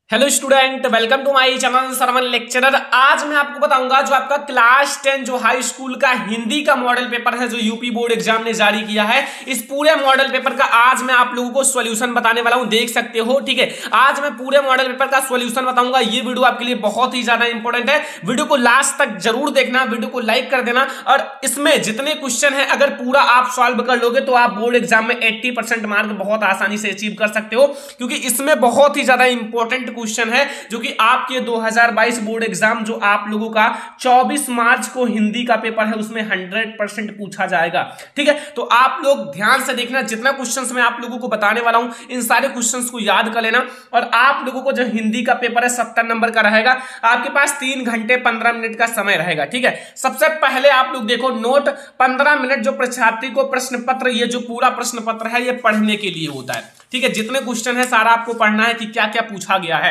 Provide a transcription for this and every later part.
Hello student, welcome to my channel Sarvan lecturer. आज मैं आपको बताऊंगा जो आपका क्लास 10 जो हाई स्कूल का हिंदी का मॉडल पेपर है जो यूपी बोर्ड एग्जाम ने जारी किया है। इस पूरे मॉडल पेपर का आज मैं आप लोगों को सॉल्यूशन बताने वाला हूं, देख सकते हो। ठीक है, आज मैं पूरे मॉडल पेपर का सॉल्यूशन बताऊंगा। ये वीडियो आपके लिए बहुत ही ज्यादा इंपॉर्टेंट है। वीडियो को लास्ट तक जरूर देखना, वीडियो को लाइक कर देना। और इसमें जितने क्वेश्चन है अगर पूरा आप सॉल्व कर लोगे तो आप बोर्ड एग्जाम में 80% मार्क बहुत आसानी से अचीव कर सकते हो, क्योंकि इसमें बहुत ही ज्यादा इंपॉर्टेंट क्वेश्चन है जो कि आपके 2022 बोर्ड एग्जाम जो आप लोगों का 24 मार्च को हिंदी का पेपर है उसमें 100% पूछा जाएगा। ठीक है, तो आप लोग ध्यान से देखना। जितना क्वेश्चंस मैं आप लोगों को बताने वाला हूं इन सारे क्वेश्चंस को याद कर लेना। और आप लोगों को जो हिंदी का पेपर है 70 नंबर का रहेगा। आपके पास 3 घंटे 15 मिनट का समय रहेगा। ठीक है, सबसे पहले आप लोग देखो नोट, 15 मिनट जो परीक्षार्थी को प्रश्न पत्र, ये जो पूरा प्रश्न पत्र है ये पढ़ने के लिए होता है। ठीक है, जितने क्वेश्चन है सारा आपको पढ़ना है कि क्या क्या पूछा गया है।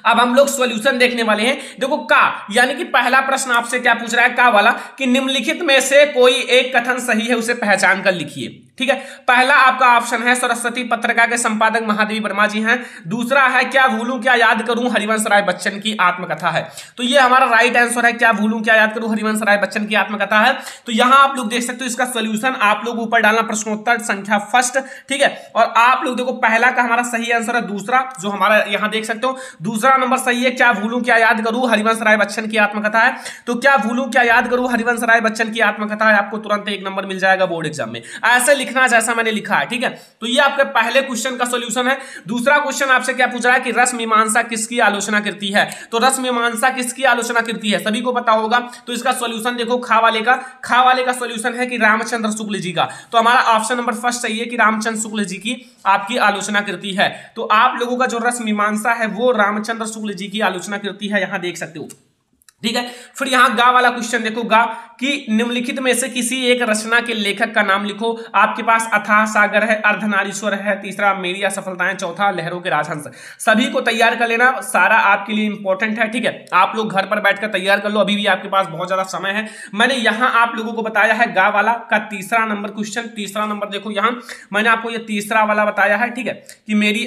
अब हम लोग सॉल्यूशन देखने वाले हैं। देखो का यानी कि पहला प्रश्न आपसे क्या पूछ रहा है, का वाला, कि निम्नलिखित में से कोई एक कथन सही है उसे पहचान कर लिखिए। ठीक है, पहला आपका ऑप्शन है सरस्वती पत्रिका के संपादक महादेवी वर्मा जी हैं। दूसरा है क्या भूलूं क्या याद करूं हरिवंश राय बच्चन की आत्मकथा है। तो ये हमारा राइट आंसर है, क्या भूलूं क्या याद करूं हरिवंश राय बच्चन की आत्मकथा है। तो यहां आप लोग देख सकते हो इसका सॉल्यूशन आप लोग ऊपर डालना, प्रश्नोत्तर संख्या फर्स्ट। ठीक है, और आप लोग देखो पहला का हमारा सही आंसर है दूसरा, जो हमारा यहां देख सकते हो दूसरा नंबर सही है, क्या भूलूं क्या याद करूं हरिवंश राय बच्चन की आत्मकथा है। तो क्या भूलूं क्या याद करूं हरिवंश राय बच्चन की आत्मकथा है, आपको तुरंत 1 नंबर मिल जाएगा बोर्ड एग्जाम में। ऐसे लिखना जैसा मैंने लिखा है। ठीक है, तो ये आपके पहले क्वेश्चन का सॉल्यूशन है। दूसरा क्वेश्चन आपसे क्या पूछ रहा है कि रस मीमांसा किसकी आलोचना कृति है। तो रस मीमांसा किसकी आलोचना कृति है, सभी को पता होगा। तो इसका सॉल्यूशन देखो खा वाले का सॉल्यूशन है कि रामचंद्र शुक्ल जी का। तो हमारा ऑप्शन नंबर फर्स्ट सही है कि रामचंद्र शुक्ल जी की आपकी आलोचना कृति है। तो आप लोगों का जो रस मीमांसा है वो रामचंद्र शुक्ल जी की आलोचना कृति है, यहां देख सकते हो। ठीक है, फिर यहां गा वाला क्वेश्चन देखो, गा कि निम्नलिखित में से किसी एक रचना के लेखक का नाम लिखो। आपके पास अथाह सागर है, अर्धनारीश्वर है, तीसरा मेरी असफलताएं, चौथा लहरों के राजहंस। सभी को तैयार कर लेना, सारा आपके लिए इंपॉर्टेंट है। ठीक है, आप लोग घर पर बैठकर तैयार कर लो, अभी भी आपके पास बहुत ज्यादा समय है। मैंने यहां आप लोगों को बताया है गा वाला का तीसरा नंबर क्वेश्चन। तीसरा नंबर देखो, यहां मैंने आपको ये तीसरा वाला बताया है। ठीक है, कि मेरी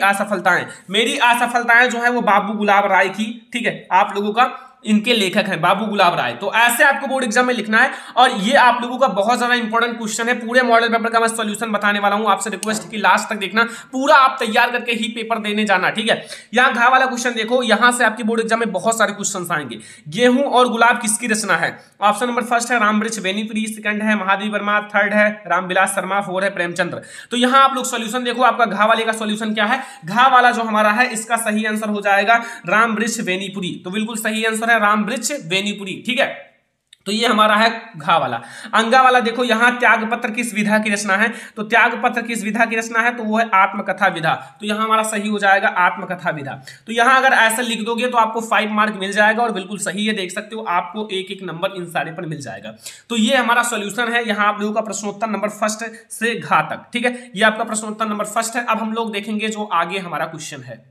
असफलताएं जो है वो बाबू गुलाब राय की, ठीक है, आप लोगों का इनके लेखक हैं बाबू गुलाब राय। तो ऐसे आपको बोर्ड एग्जाम में लिखना है। और ये आप लोगों का बहुत ज्यादा इंपॉर्टेंट क्वेश्चन है। पूरे मॉडल पेपर का मैं सॉल्यूशन बताने वाला हूं, आपसे रिक्वेस्ट की लास्ट तक देखना, पूरा आप तैयार करके ही पेपर देने जाना। ठीक है, यहां घा वाला क्वेश्चन देखो, यहां से आपकी बोर्ड एग्जाम में बहुत सारे क्वेश्चन आएंगे। गेहूं और गुलाब किसकी रचना है। ऑप्शन नंबर फर्स्ट है रामवृक्ष बेनीपुरी, सेकंड है महादेवी वर्मा, थर्ड है रामविलास शर्मा, फोर्थ है प्रेमचंद्र। तो यहां आप लोग सॉल्यूशन देखो, आपका घा वाले का सॉल्यूशन क्या है, घा वाला जो हमारा है इसका सही आंसर हो जाएगा रामवृक्ष बेनीपुरी। तो बिल्कुल सही आंसर है रामवृक्ष बेनीपुरी। ठीक है, तो ये हमारा है घा वाला। अंगा वाला देखो, यहां त्यागपत्र किस विधा की रचना है। तो त्यागपत्र किस विधा की रचना है, तो वो है आत्मकथा विधा। तो यहां हमारा सही हो जाएगा आत्मकथा विधा। तो यहां अगर ऐसा लिख दोगे तो आपको 5 मार्क मिल जाएगा, और बिल्कुल सही है, देख सकते हो आपको 1-1 नंबर इन सारे पर मिल जाएगा। तो ये हमारा सॉल्यूशन है। यहां आप लोगों का प्रश्नोत्तर नंबर फर्स्ट से घा तक। ठीक है, ये आपका प्रश्नोत्तर नंबर फर्स्ट है। अब हम लोग देखेंगे जो आगे हमारा क्वेश्चन है।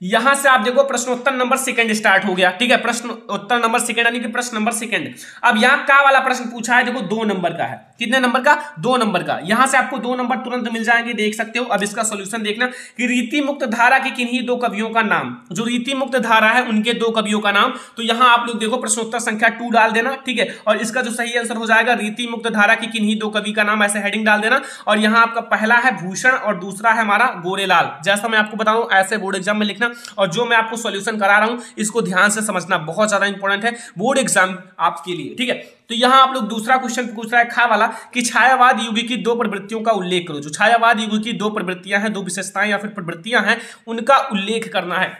यहां से आप देखो प्रश्नोत्तर नंबर सेकंड स्टार्ट हो गया। ठीक है, प्रश्न उत्तर नंबर सेकंड यानी कि प्रश्न नंबर सेकंड। अब यहां का वाला प्रश्न पूछा है, देखो 2 नंबर का है। कितने नंबर का, 2 नंबर का। यहां से आपको 2 नंबर तुरंत मिल जाएंगे, देख सकते हो। अब इसका सॉल्यूशन देखना कि रीति मुक्त धारा के किन्हीं 2 कवियों का नाम, जो रीति मुक्त धारा है उनके 2 कवियों का नाम। तो यहां आप लोग देखो प्रश्नोत्तर संख्या 2 डाल देना। ठीक है, और इसका जो सही आंसर हो जाएगा रीति मुक्त धारा की किन्हीं 2 कवि का नाम, ऐसे हेडिंग डाल देना। और यहां आपका पहला है भूषण और दूसरा है हमारा गोरेलाल। जैसा मैं आपको बता रहा हूं ऐसे बोर्ड एग्जाम में लिखना। और जो मैं आपको सॉल्यूशन करा रहा हूं इसको ध्यान से समझना, बहुत ज्यादा इंपॉर्टेंट है बोर्ड एग्जाम आपके लिए। ठीक है, तो यहां आप लोग दूसरा क्वेश्चन पूछ रहा है खा वाला कि छायावाद युग की 2 प्रवृत्तियों का उल्लेख करो। जो छायावाद युग की 2 प्रवृत्तियां हैं, 2 विशेषताएं या फिर प्रवृत्तियां हैं, उनका उल्लेख करना है।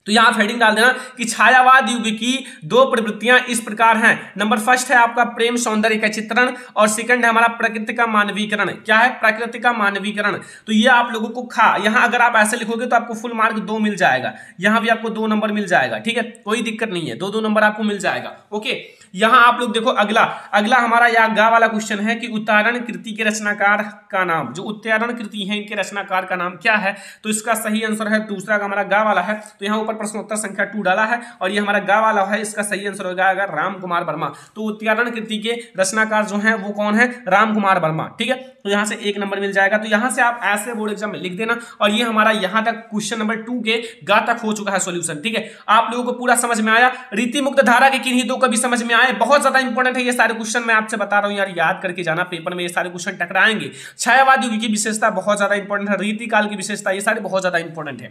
तो यहां आप हेडिंग डाल देना कि छायावाद युग की 2 प्रवृत्तियां इस प्रकार हैं। नंबर फर्स्ट है आपका प्रेम सौंदर्य का चित्रण, और सेकंड है हमारा प्रकृति का मानवीकरण। क्या है, प्रकृति का मानवीकरण। तो ये आप लोगों को खा, यहां अगर आप ऐसे लिखोगे तो आपको फुल मार्क 2 मिल जाएगा। यहां भी आपको 2 नंबर मिल जाएगा। ठीक है, कोई दिक्कत नहीं है, 2-2 नंबर आपको मिल जाएगा। ओके, यहां आप लोग देखो अगला हमारा यह गा वाला क्वेश्चन है कि उत्तारण कृति के रचनाकार का नाम। जो उत्तारण कृति है इनके रचनाकार का नाम क्या है। तो इसका सही आंसर है दूसरा का हमारा गा वाला है। तो यहां ऊपर पर प्रश्नोत्तर संख्या 2 डाला है और ये हमारा गा वाला है, इसका सही आंसर हो जाएगा राम कुमार वर्मा। तो उत्तरायण कृति के रचनाकार जो है वो कौन है? राम कुमार वर्मा। ठीक है, तो यहां से 1 नंबर मिल जाएगा। तो यहां से आप ऐसे बोर्ड एग्जाम में लिख देना और ये हमारा यहां तक क्वेश्चन नंबर 2 के गा तक हो चुका है सॉल्यूशन। ठीक है, आप लोगों को पूरा समझ में आया? रीति मुक्त धारा के किन्हीं दो कभी समझ में आए? बहुत ज्यादा इंपॉर्टेंट है ये सारे क्वेश्चन, मैं आपसे बता रहा हूं यार, याद करके जाना, पेपर में ये सारे क्वेश्चन टकराएंगे। छायावाद युग की विशेषता बहुत ज्यादा इंपॉर्टेंट है, रीति काल की विशेषता, ये सारे बहुत ज्यादा इंपॉर्टेंट है।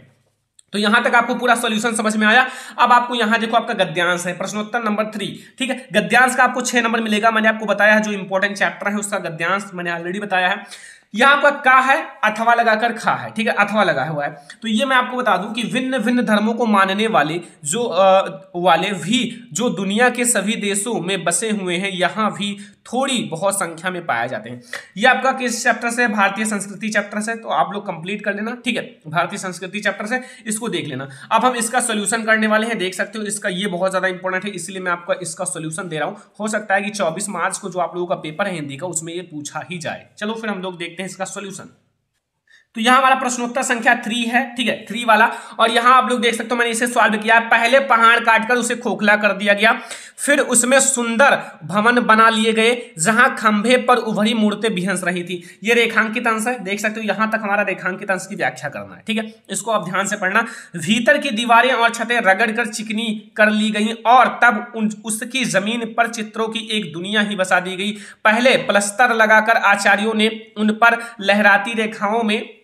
तो यहां तक आपको पूरा सॉल्यूशन समझ में आया। अब आपको यहां देखो आपका गद्यांश है, प्रश्नोत्तर नंबर 3। ठीक है, गद्यांश का आपको 6 नंबर मिलेगा। मैंने आपको बताया है जो इंपॉर्टेंट चैप्टर है उसका गद्यांश मैंने ऑलरेडी बताया है। यहाँ पर का है, अथवा लगाकर खा है। ठीक है, अथवा लगा हुआ है। तो ये मैं आपको बता दूं कि भिन्न भिन्न धर्मों को मानने वाले जो दुनिया के सभी देशों में बसे हुए हैं, यहाँ भी थोड़ी बहुत संख्या में पाए जाते हैं। ये आपका किस चैप्टर से? भारतीय संस्कृति चैप्टर से। तो आप लोग कंप्लीट कर लेना। ठीक है, भारतीय संस्कृति चैप्टर से इसको देख लेना। अब हम इसका सोल्यूशन करने वाले हैं, देख सकते हो इसका ये बहुत ज्यादा इंपॉर्टेंट है, इसलिए मैं आपको इसका सोल्यूशन दे रहा हूं। हो सकता है कि 24 मार्च को जो आप लोगों का पेपर है हिंदी का, उसमें ये पूछा ही जाए। चलो फिर हम लोग देखते हैं इसका सोल्यूशन। तो यहां हमारा प्रश्नोत्तर संख्या 3 है। ठीक है, 3 वाला, और यहां आप लोग देख सकते हो मैंने इसे सॉल्व किया। पहले पहाड़ काटकर उसे खोखला कर दिया गया, फिर उसमें सुंदर भवन बना लिए गए जहां खंभे पर उभरी मूर्तें बिहंस रही थी। ये रेखांकित अंश है, देख सकते हो। यहां तक हमारा रेखांकित अंश की व्याख्या करना है। ठीक है, इसको आप ध्यान से पढ़ना। भीतर की दीवारें और छतें रगड़कर चिकनी कर ली गई और तब उसकी जमीन पर चित्रों की एक दुनिया ही बसा दी गई। पहले प्लस्तर लगाकर आचार्यों ने उन पर लहराती रेखाओं में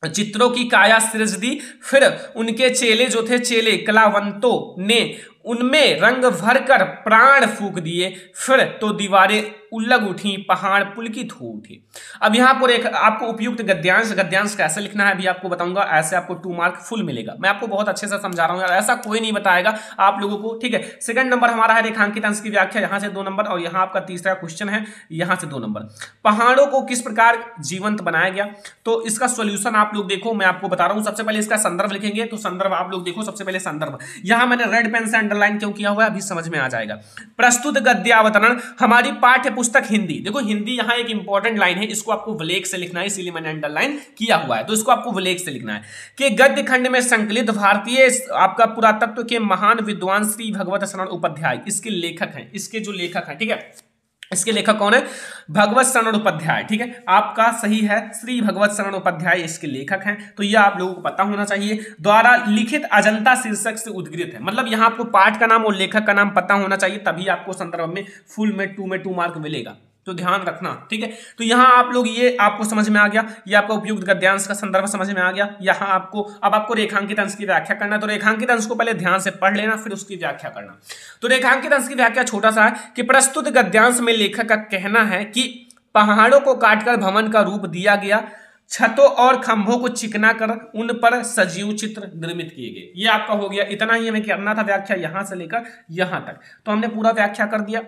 चित्रों की काया सृज दी। फिर उनके चेले जो थे, चेले कलावंतों ने उनमें रंग भरकर प्राण फूंक दिए। फिर तो दीवारें उलग उठी, पहाड़ पुलकित हो उठे। अब यहाँ पर आपको उपयुक्त गद्यांश कैसे लिखना है अभी आपको बताऊंगा। ऐसे आपको 2 मार्क फुल मिलेगा। मैं आपको बहुत अच्छे से समझा रहा हूँ यार, ऐसा कोई नहीं बताएगा आप लोगों को। ठीक है, सेकंड नंबर हमारा है रेखांकित अंश की व्याख्या, यहाँ से 2 नंबर, और यहाँ आपका तीसरा क्वेश्चन है, यहाँ से 2 नंबर। पहाड़ों को किस प्रकार जीवंत बनाया गया? तो इसका सोल्यूशन आप लोग देखो, मैं आपको बता रहा हूँ। सबसे पहले इसका संदर्भ लिखेंगे, तो संदर्भ आप लोग देखो। सबसे पहले संदर्भ यहाँ मैंने रेड पेन से अंडरलाइन क्यों किया हुआ है अभी समझ में आ जाएगा। प्रस्तुत गद्यावतरण हमारी पाठ्य पुस्तक हिंदी। देखो हिंदी यहाँ एक इंपॉर्टेंट लाइन है, इसको आपको विलेख से लिखना है, इसीलिए मैंने अंडरलाइन किया हुआ है। तो इसको आपको विलेख से लिखना है कि गद्य खंड में संकलित भारतीय आपका पुरातत्व के महान विद्वान श्री भगवत शरण उपाध्याय इसके लेखक हैं। इसके जो लेखक हैं, ठीक है, इसके लेखक कौन है? भगवत शरण उपाध्याय। ठीक है, आपका सही है, श्री भगवत शरण उपाध्याय इसके लेखक हैं। तो यह आप लोगों को पता होना चाहिए। द्वारा लिखित अजंता शीर्षक से उद्गृत है, मतलब यहाँ आपको पाठ का नाम और लेखक का नाम पता होना चाहिए, तभी आपको संदर्भ में फुल में 2 मार्क मिलेगा। तो ध्यान रखना। ठीक है, तो यहाँ आप लोग ये आपको समझ में आ गया, ये आपका उपयुक्त गद्यांश का संदर्भ समझ में आ गया। यहाँ आपको रेखांकित अंश की व्याख्या करना है। तो रेखांकित अंश को पहले ध्यान से पढ़ लेना, फिर उसकी व्याख्या करना। तो रेखांकित अंश की व्याख्या छोटा सा है कि प्रस्तुत गद्यांश में लेखक का कहना है कि पहाड़ों को काटकर भवन का रूप दिया गया, छतों और खंभों को चिकना कर उन पर सजीव चित्र निर्मित किए गए। ये आपका हो गया, इतना ही हमें करना था व्याख्या, यहां से लेकर यहां तक। तो हमने पूरा व्याख्या कर दिया।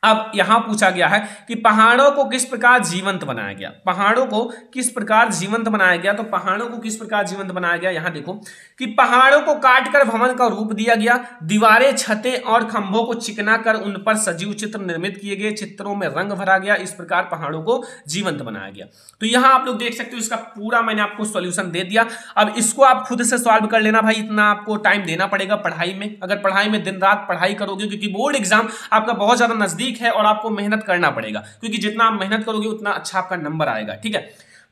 अब यहां पूछा गया है कि पहाड़ों को किस प्रकार जीवंत बनाया गया। पहाड़ों को किस प्रकार जीवंत बनाया गया? तो पहाड़ों को किस प्रकार जीवंत बनाया गया, यहां देखो कि पहाड़ों को काटकर भवन का रूप दिया गया, दीवारें, छतें और खंभों को चिकना कर उन पर सजीव चित्र निर्मित किए गए, चित्रों में रंग भरा गया, इस प्रकार पहाड़ों को जीवंत बनाया गया। तो यहां आप लोग देख सकते हो, इसका पूरा मैंने आपको सॉल्यूशन दे दिया। अब इसको आप खुद से सॉल्व कर लेना भाई, इतना आपको टाइम देना पड़ेगा पढ़ाई में। अगर पढ़ाई में दिन रात पढ़ाई करोगे, क्योंकि बोर्ड एग्जाम आपका बहुत ज्यादा नजदीक है और आपको मेहनत करना पड़ेगा, क्योंकि जितना आप मेहनत करोगे उतना अच्छा आपका नंबर आएगा। ठीक है,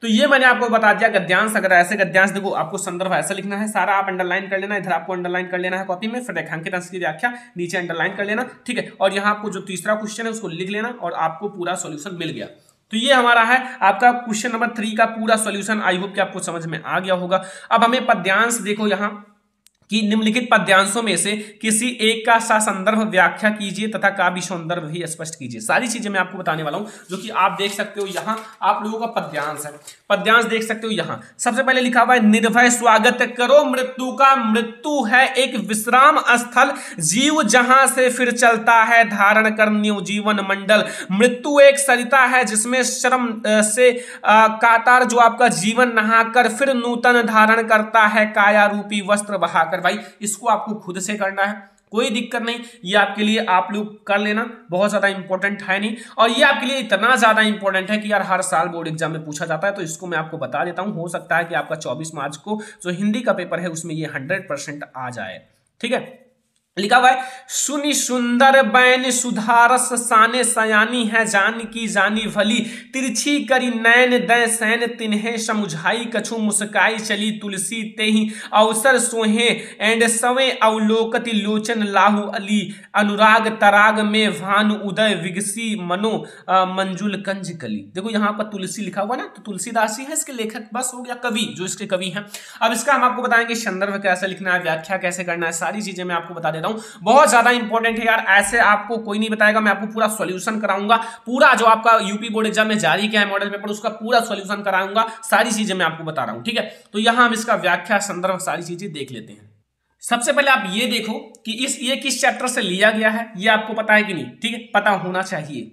तो ये मैंने आपको बता दिया गद्यांश। अगर ऐसे गद्यांश देखो, आपको संदर्भ ऐसा लिखना है, सारा आप अंडरलाइन कर लेना, इधर आपको अंडरलाइन कर लेना है कॉपी में, फिर रेखांकित अंश की व्याख्या नीचे अंडरलाइन कर लेना। ठीक है, और यहाँ आपको जो तीसरा क्वेश्चन है उसको लिख लेना और आपको पूरा सॉल्यूशन मिल गया। तो ये हमारा है आपका क्वेश्चन नंबर 3 का पूरा सॉल्यूशन। आई होप कि आपको समझ में आ गया होगा। अब हमें पद्यांश देखो यहाँ कि निम्नलिखित पद्यांशों में से किसी एक का संदर्भ व्याख्या कीजिए तथा काव्य सौंदर्य भी स्पष्ट कीजिए। सारी चीजें मैं आपको बताने वाला हूं, जो कि आप देख सकते हो यहाँ आप लोगों का पद्यांश है। पद्यांश देख सकते हो यहाँ सबसे पहले लिखा हुआ है, निर्भय स्वागत करो मृत्यु का, मृत्यु है एक विश्राम स्थल, जीव जहां से फिर चलता है धारण कर न्यू जीवन मंडल। मृत्यु एक सरिता है जिसमें श्रम से कातार जो आपका जीवन नहाकर फिर नूतन धारण करता है काया रूपी वस्त्र बहाकर। भाई इसको आपको खुद से करना है, कोई दिक्कत नहीं, ये आपके लिए आप लोग कर लेना, बहुत ज्यादा इंपॉर्टेंट है नहीं। और ये आपके लिए इतना ज्यादा इंपॉर्टेंट है कि यार हर साल बोर्ड एग्जाम में पूछा जाता है, तो इसको मैं आपको बता देता हूं। हो सकता है कि आपका 24 मार्च को जो हिंदी का पेपर है उसमें ये 100% आ जाए। ठीक है, लिखा हुआ है, सुनी सुंदर बैन सुधारस साने सयानी है जानकी जानी भली, तिरछी करी नैन दै सैन तिन्हे समुझाई कछु मुस्काई चली तुलसी तेहि अवसर सोहे एंड सवे अवलोकति लोचन लाहु अली, अनुराग तराग में भानु उदय विगसी मनो मंजुल कंज कली। देखो यहाँ पर तुलसी लिखा हुआ ना, तो तुलसीदास ही है इसके लेखक, बस हो गया कवि, जो इसके कवि हैं। अब इसका हम आपको बताएंगे संदर्भ कैसे लिखना है, व्याख्या कैसे करना है, सारी चीजें मैं आपको बता देता हूं। बहुत ज्यादा इंपॉर्टेंट है यार, ऐसे आपको कोई नहीं बताएगा, मैं आपको पूरा सॉल्यूशन कराऊंगा, पूरा जो आपका यूपी बोर्ड एग्जाम में जारी किया है मॉडल पेपर उसका पूरा सॉल्यूशन कराऊंगा, सारी चीजें मैं आपको बता रहा हूं। ठीक है, तो यहां हम इसका व्याख्या संदर्भ सारी चीजें देख लेते हैं। सबसे पहले आप ये देखो कि ये किस चैप्टर से लिया गया है, ये आपको पता है कि नहीं? ठीक है, पता होना चाहिए।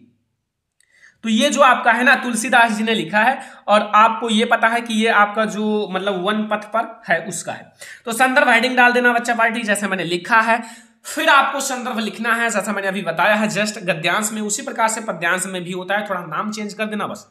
तो ये जो आपका है ना तुलसीदास जी ने लिखा है, और आपको ये पता है कि ये आपका जो मतलब वन पथ पर है उसका है। तो संदर्भ हेडिंग डाल देना बच्चा पार्टी, जैसे मैंने लिखा है। फिर आपको संदर्भ लिखना है जैसा मैंने अभी बताया है, जस्ट गद्यांश में उसी प्रकार से पद्यांश में भी होता है, थोड़ा नाम चेंज कर देना बस।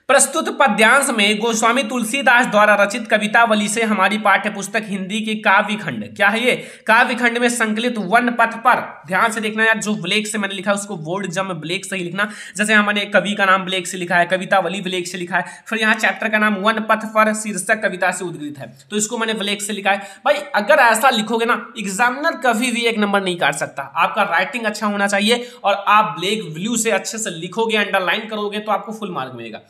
प्रस्तुत पद्यांश में गोस्वामी तुलसीदास द्वारा रचित कवितावली से हमारी पाठ्य पुस्तक हिंदी की काव्य खंड, क्या है ये? काव्य खंड में संकलित वन पथ पर, ध्यान से देखना यार, जो ब्लैक से मैंने लिखा है उसको बोर्ड एग्जाम में ब्लैक से ही लिखना। जैसे यहाँ मैंने कवि का नाम ब्लैक से लिखा है, कवितावली ब्लैक से लिखा है, फिर यहाँ चैप्टर का नाम वन पथ पर शीर्षक कविता से उद्धृत है, तो इसको मैंने ब्लैक से लिखा है। भाई अगर ऐसा लिखोगे ना, एग्जामिनर कभी भी 1 नंबर नहीं काट सकता। आपका राइटिंग अच्छा होना चाहिए और आप ब्लैक ब्लू से अच्छे से लिखोगे, अंडरलाइन करोगे तो आपको फुल मार्क मिलेगा।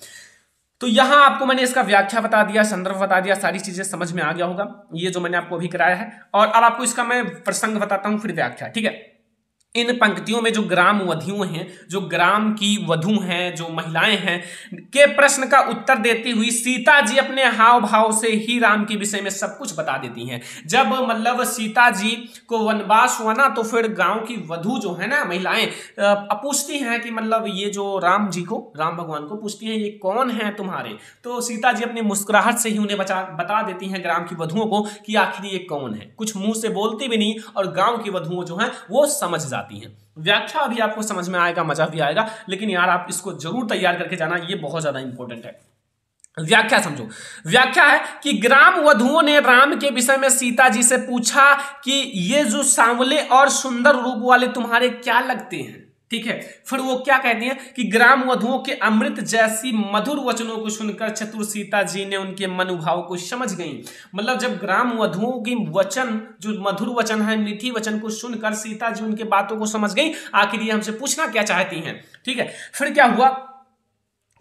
तो यहां आपको मैंने इसका व्याख्या बता दिया, संदर्भ बता दिया, सारी चीजें समझ में आ गया होगा, ये जो मैंने आपको अभी कराया है। और अब आपको इसका मैं प्रसंग बताता हूं, फिर व्याख्या। ठीक है, इन पंक्तियों में जो ग्राम वधुओं हैं, जो ग्राम की वधु हैं, जो महिलाएं हैं, के प्रश्न का उत्तर देती हुई सीता जी अपने हाव भाव से ही राम के विषय में सब कुछ बता देती हैं। जब मतलब सीता जी को वनवास हुआ ना, तो फिर गांव की वधु जो है ना महिलाएं पूछती हैं कि मतलब ये जो राम जी को, राम भगवान को पूछती हैं, ये कौन है तुम्हारे? तो सीता जी अपनी मुस्कुराहट से ही उन्हें बता देती हैं ग्राम की वधुओं को कि आखिर ये कौन है। कुछ मुंह से बोलती भी नहीं और गांव की वधुओं जो हैं वो समझ जाती हैं। व्याख्या अभी आपको समझ में आएगा, मजा भी आएगा, लेकिन यार आप इसको जरूर तैयार करके जाना, ये बहुत ज्यादा इंपॉर्टेंट है। व्याख्या समझो। व्याख्या है कि ग्राम वधुओं ने राम के विषय में सीता जी से पूछा कि ये जो सांवले और सुंदर रूप वाले तुम्हारे क्या लगते हैं? ठीक है, फिर वो क्या कहती हैं कि ग्राम वधुओं के अमृत जैसी मधुर वचनों को सुनकर चतुर सीता जी ने उनके मनोभाव को समझ गई। मतलब जब ग्राम वधुओं की वचन, जो मधुर वचन है, मीठी वचन को सुनकर सीता जी उनके बातों को समझ गई, आखिर ये हमसे पूछना क्या चाहती हैं। ठीक है, फिर क्या हुआ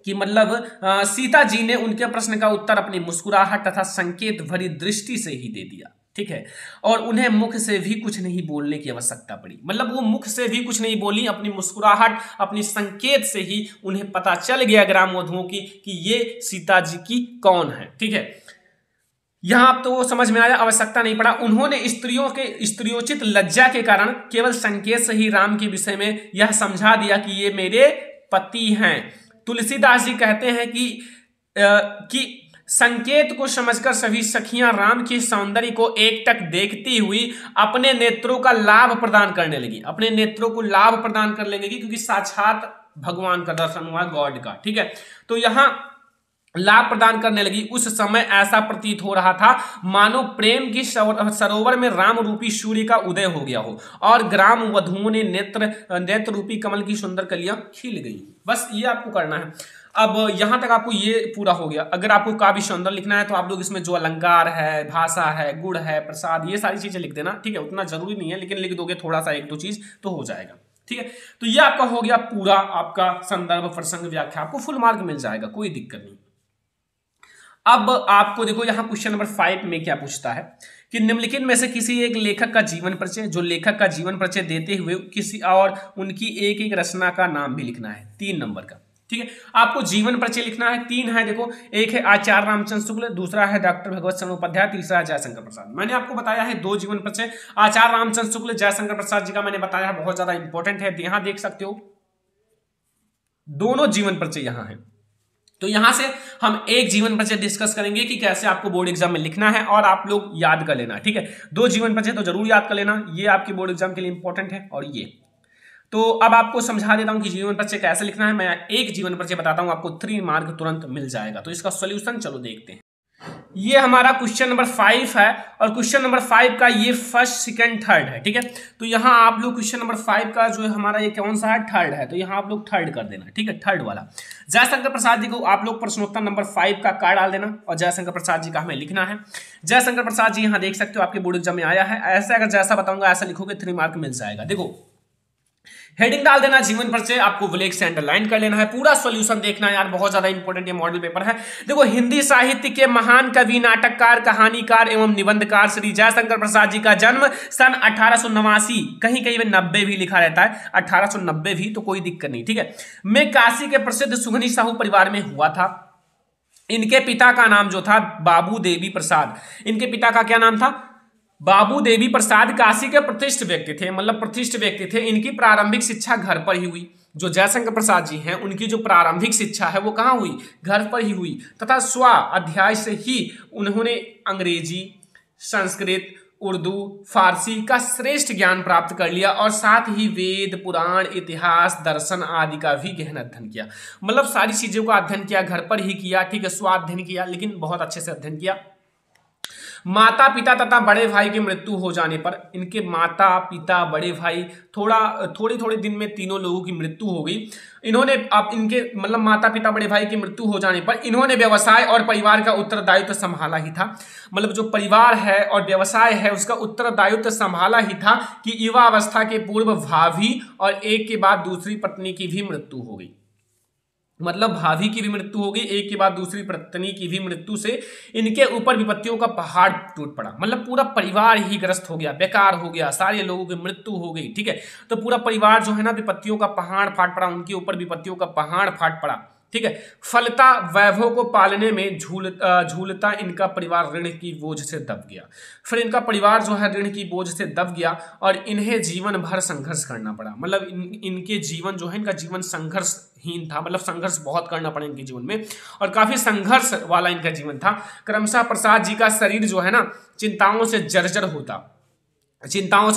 कि मतलब सीता जी ने उनके प्रश्न का उत्तर अपनी मुस्कुराहट तथा संकेत भरी दृष्टि से ही दे दिया। ठीक है, और उन्हें मुख से भी कुछ नहीं बोलने की आवश्यकता पड़ी। मतलब वो मुख से भी कुछ नहीं बोली, अपनी मुस्कुराहट, अपनी संकेत से ही उन्हें पता चल गया ग्राम वधुओं की कि ये सीता जी की कौन है। ठीक है, यहां आप तो समझ में आया, आवश्यकता नहीं पड़ा। उन्होंने स्त्रियों के स्त्रियोचित लज्जा के कारण केवल संकेत से ही राम के विषय में यह समझा दिया कि ये मेरे पति हैं। तुलसीदास जी कहते हैं कि संकेत को समझकर सभी सखियां राम के सौंदर्य को एकटक देखती हुई अपने नेत्रों का लाभ प्रदान करने लगी, अपने नेत्रों को लाभ प्रदान करने लगी, क्योंकि साक्षात भगवान का दर्शन हुआ, गॉड का। ठीक है, तो यहां लाभ प्रदान करने लगी। उस समय ऐसा प्रतीत हो रहा था मानो प्रेम की सरोवर में राम रूपी सूर्य का उदय हो गया हो और ग्राम वधुओं ने नेत्र रूपी कमल की सुंदर कलियां खिल गई। बस ये आपको करना है। अब यहां तक आपको ये पूरा हो गया। अगर आपको काव्य सौंदर्य लिखना है तो आप लोग इसमें जो अलंकार है, भाषा है, गुण है, प्रसाद, ये सारी चीजें लिख देना। ठीक है, उतना जरूरी नहीं है, लेकिन लिख दोगे थोड़ा सा 1-2 चीज तो हो जाएगा। ठीक है, तो ये आपका हो गया पूरा आपका संदर्भ, प्रसंग, व्याख्या, आपको फुल मार्क मिल जाएगा, कोई दिक्कत नहीं। अब आपको देखो यहाँ क्वेश्चन नंबर 5 में क्या पूछता है कि निम्नलिखित में से किसी एक लेखक का जीवन परिचय, जो लेखक का जीवन परिचय देते हुए किसी और उनकी एक एक रचना का नाम भी लिखना है, 3 नंबर का। ठीक है, आपको जीवन परिचय लिखना है। 3 है, देखो, एक है आचार्य रामचंद्र शुक्ल, दूसरा है डॉक्टर भगवत शरण उपाध्याय, तीसरा है जयशंकर प्रसाद। मैंने आपको बताया है 2 जीवन परिचय, आचार्य रामचंद्र शुक्ल, जयशंकर प्रसाद जी का मैंने बताया है, बहुत ज्यादा इंपॉर्टेंट है। यहां देख सकते हो दोनों जीवन परिचय यहां है। तो यहां से हम एक जीवन परिचय डिस्कस करेंगे कि कैसे आपको बोर्ड एग्जाम में लिखना है और आप लोग याद कर लेना, ठीक है। 2 जीवन परिचय तो जरूर याद कर लेना, ये आपके बोर्ड एग्जाम के लिए इंपॉर्टेंट है। और ये तो अब आपको समझा देता हूं कि जीवन परिचय कैसे लिखना है। मैं एक जीवन परिचय बताता हूं, आपको 3 मार्क तुरंत मिल जाएगा। तो इसका सॉल्यूशन चलो देखते हैं। ये हमारा क्वेश्चन नंबर 5 है और क्वेश्चन नंबर 5 का ये फर्स्ट, सेकंड, थर्ड है, ठीक है। तो यहाँ आप लोग क्वेश्चन नंबर 5 का जो है हमारा ये कौन सा है, थर्ड है। तो यहाँ आप लोग थर्ड कर देना, ठीक है, थर्ड वाला। जयशंकर प्रसाद जी को आप लोग प्रश्नोत्तर नंबर 5 का कार्ड डाल देना और जयशंकर प्रसाद जी का हमें लिखना है। जयशंकर प्रसाद जी यहाँ देख सकते हो आपके बोर्ड एग्जाम में आया है। ऐसा अगर जैसा बताऊंगा ऐसा लिखोगे 3 मार्क मिल जाएगा। देखो हेडिंग डाल देना जीवन परिचय, आपको ब्लैक से अंडरलाइन कर लेना है, पूरा सॉल्यूशन देखना है यार, बहुत ज्यादा इंपॉर्टेंट ये मॉडल पेपर है। देखो हिंदी साहित्य के महान कवि, नाटककार, कहानीकार एवं निबंधकार श्री जयशंकर प्रसाद जी का जन्म सन 1889, कहीं कहीं में 90 भी लिखा रहता है, 1890 भी, तो कोई दिक्कत नहीं, ठीक है, में काशी के प्रसिद्ध सुगनी साहू परिवार में हुआ था। इनके पिता का नाम जो था बाबू देवी प्रसाद, इनके पिता का क्या नाम था, बाबू देवी प्रसाद काशी के प्रतिष्ठित व्यक्ति थे, मतलब प्रतिष्ठित व्यक्ति थे। इनकी प्रारंभिक शिक्षा घर पर ही हुई। जो जयशंकर प्रसाद जी हैं उनकी जो प्रारंभिक शिक्षा है वो कहाँ हुई, घर पर ही हुई, तथा स्व अध्याय से ही उन्होंने अंग्रेजी, संस्कृत, उर्दू, फारसी का श्रेष्ठ ज्ञान प्राप्त कर लिया और साथ ही वेद, पुराण, इतिहास, दर्शन आदि का भी गहन अध्ययन किया। मतलब सारी चीजों का अध्ययन किया, घर पर ही किया, ठीक है, स्वाध्ययन किया, लेकिन बहुत अच्छे से अध्ययन किया। माता पिता तथा बड़े भाई की मृत्यु हो जाने पर, इनके माता पिता बड़े भाई थोड़े दिन में तीनों लोगों की मृत्यु हो गई। इन्होंने अब इनके मतलब माता पिता बड़े भाई की मृत्यु हो जाने पर इन्होंने व्यवसाय और परिवार का उत्तरदायित्व संभाला ही था। मतलब जो परिवार है और व्यवसाय है उसका उत्तरदायित्व संभाला ही था कि युवा अवस्था के पूर्व भाभी और एक के बाद दूसरी पत्नी की भी मृत्यु हो गई। मतलब भाभी की भी मृत्यु हो गई, एक के बाद दूसरी पत्नी की भी मृत्यु से इनके ऊपर विपत्तियों का पहाड़ टूट पड़ा। मतलब पूरा परिवार ही ग्रस्त हो गया, बेकार हो गया, सारे लोगों की मृत्यु हो गई, ठीक है। तो पूरा परिवार जो है ना विपत्तियों का पहाड़ फाट पड़ा, उनके ऊपर विपत्तियों का पहाड़ फाट पड़ा, ठीक है। फलता वैभव को पालने में झूलता इनका परिवार ऋण की बोझ से दब गया। फिर इनका परिवार जो है ऋण की बोझ से दब गया और इन्हें जीवन भर संघर्ष करना पड़ा। मतलब इनके जीवन जो है, इनका जीवन संघर्षहीन था, मतलब संघर्ष बहुत करना पड़ा इनके जीवन में और काफी संघर्ष वाला इनका जीवन था। क्रमशः प्रसाद जी का शरीर जो है ना चिंताओं से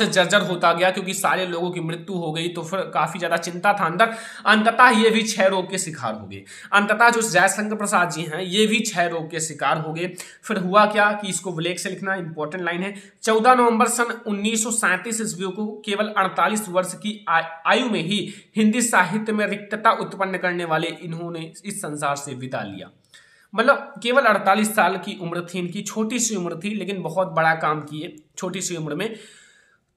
जर्जर होता गया, क्योंकि सारे लोगों की मृत्यु हो गई तो फिर काफी ज्यादा चिंता था अंदर। अंततः ये भी क्षय रोग के शिकार हो गए। अंततः जो जयशंकर प्रसाद जी हैं ये भी क्षय रोग के शिकार हो गए। फिर हुआ क्या कि इसको ब्लैक से लिखना, इंपॉर्टेंट लाइन है। 14 नवंबर सन 1937 ईस्वी को केवल 48 वर्ष की आयु में ही हिंदी साहित्य में रिक्तता उत्पन्न करने वाले इन्होंने इस संसार से विदा लिया। मतलब केवल 48 साल की उम्र थी इनकी, छोटी सी उम्र थी लेकिन बहुत बड़ा काम किए छोटी सी उम्र में।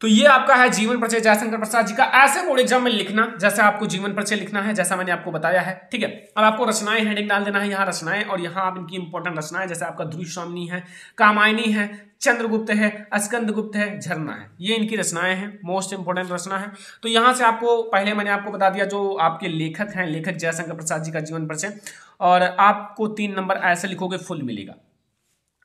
तो ये आपका है जीवन परिचय जयशंकर प्रसाद जी का। ऐसे बोर्ड एग्जाम में लिखना जैसे आपको जीवन परिचय लिखना है, जैसा मैंने आपको बताया है, ठीक है। अब आपको रचनाएं हेडिंग डाल देना है, यहाँ रचनाएं, और यहाँ आप इनकी इंपॉर्टेंट रचनाएं, जैसे आपका ध्रुव स्वामिनी है, कामायनी है, चंद्रगुप्त है, स्कंदगुप्त है, झरना है, ये इनकी रचनाएं हैं, मोस्ट इंपोर्टेंट रचना है। तो यहाँ से आपको पहले मैंने आपको बता दिया जो आपके लेखक हैं, लेखक जयशंकर प्रसाद जी का जीवन परिचय, और आपको 3 नंबर ऐसे लिखोगे फुल मिलेगा।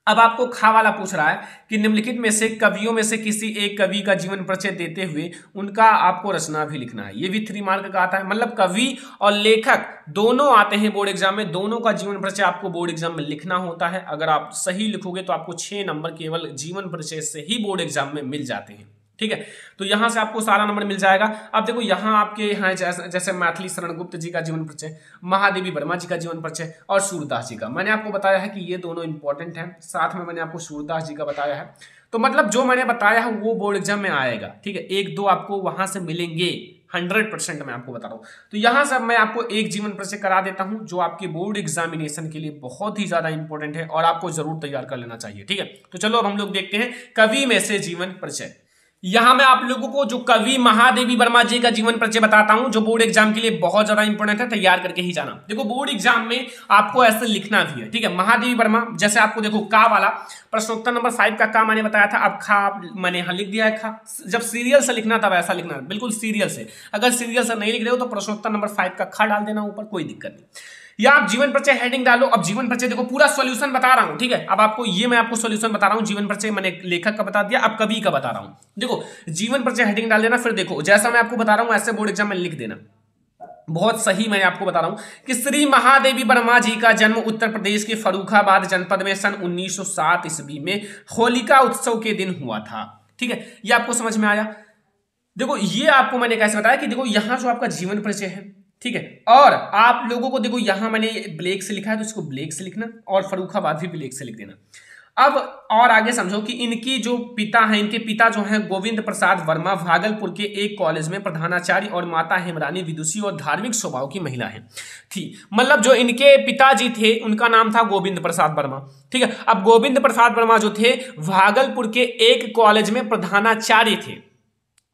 अब आपको खा वाला पूछ रहा है कि निम्नलिखित में से कवियों में से किसी एक कवि का जीवन परिचय देते हुए उनका आपको रचना भी लिखना है। ये भी 3 मार्क का आता है। मतलब कवि और लेखक दोनों आते हैं बोर्ड एग्जाम में, दोनों का जीवन परिचय आपको बोर्ड एग्जाम में लिखना होता है। अगर आप सही लिखोगे तो आपको 6 नंबर केवल जीवन परिचय से ही बोर्ड एग्जाम में मिल जाते हैं, ठीक है। तो यहां से आपको सारा नंबर मिल जाएगा। अब देखो यहाँ आपके यहाँ जैसे मैथिली शरण गुप्त जी का जीवन परिचय, महादेवी वर्मा जी का जीवन परिचय और सूरदास जी का। मैंने आपको बताया है कि ये दोनों इंपॉर्टेंट हैं, साथ में मैंने आपको सूरदास जी का बताया है। तो मतलब जो मैंने बताया है वो बोर्ड एग्जाम में आएगा, ठीक है। 1-2 आपको वहां से मिलेंगे, 100% मैं आपको बता रहा हूँ। तो यहाँ से मैं आपको एक जीवन परिचय करा देता हूँ जो आपके बोर्ड एग्जामिनेशन के लिए बहुत ही ज्यादा इंपॉर्टेंट है और आपको जरूर तैयार कर लेना चाहिए, ठीक है। तो चलो अब हम लोग देखते हैं कवि में से जीवन परिचय। यहां मैं आप लोगों को जो कवि महादेवी वर्मा जी का जीवन परिचय बताता हूं जो बोर्ड एग्जाम के लिए बहुत ज्यादा इंपॉर्टेंट है, तैयार करके ही जाना। देखो बोर्ड एग्जाम में आपको ऐसे लिखना भी है, ठीक है। महादेवी वर्मा, जैसे आपको देखो का वाला प्रश्नोत्तर नंबर 5 का मैंने बताया था, अब खा मैंने यहां लिख दिया है खा। जब सीरियल से लिखना तब ऐसा लिखना, बिल्कुल सीरियल से। अगर सीरियल से नहीं लिख रहे हो तो प्रश्नोत्तर नंबर 5 का खा डाल देना ऊपर, कोई दिक्कत नहीं। या आप जीवन परिचय हेडिंग डालो। अब जीवन परिचय देखो पूरा सॉल्यूशन बता रहा हूं, ठीक है। अब आपको ये मैं आपको सॉल्यूशन बता रहा हूं, जीवन परिचय मैंने लेखक का बता दिया, अब कवि का बता रहा हूं। देखो जीवन परिचय हेडिंग डाल देना, फिर देखो जैसा मैं आपको बता रहा हूं ऐसे बोर्ड एग्जाम में लिख देना। बहुत सही मैं आपको बता रहा हूं कि श्री महादेवी वर्मा जी का जन्म उत्तर प्रदेश के फर्रुखाबाद जनपद में सन 1907 ईस्वी में होलिका उत्सव के दिन हुआ था। ठीक है, ये आपको समझ में आया। देखो ये आपको मैंने कैसे बताया कि देखो यहां जो आपका जीवन परिचय है, ठीक है, और आप लोगों को देखो यहां मैंने ब्लैक से लिखा है तो इसको ब्लैक से लिखना और फर्रुखाबाद भी ब्लैक से लिख देना। अब और आगे समझो कि इनकी जो पिता हैं, इनके पिता जो हैं गोविंद प्रसाद वर्मा भागलपुर के एक कॉलेज में प्रधानाचार्य और माता हेमरानी विदुषी और धार्मिक स्वभाव की महिला हैं थी। मतलब जो इनके पिताजी थे उनका नाम था गोविंद प्रसाद वर्मा। ठीक है, अब गोविंद प्रसाद वर्मा जो थे भागलपुर के एक कॉलेज में प्रधानाचार्य थे।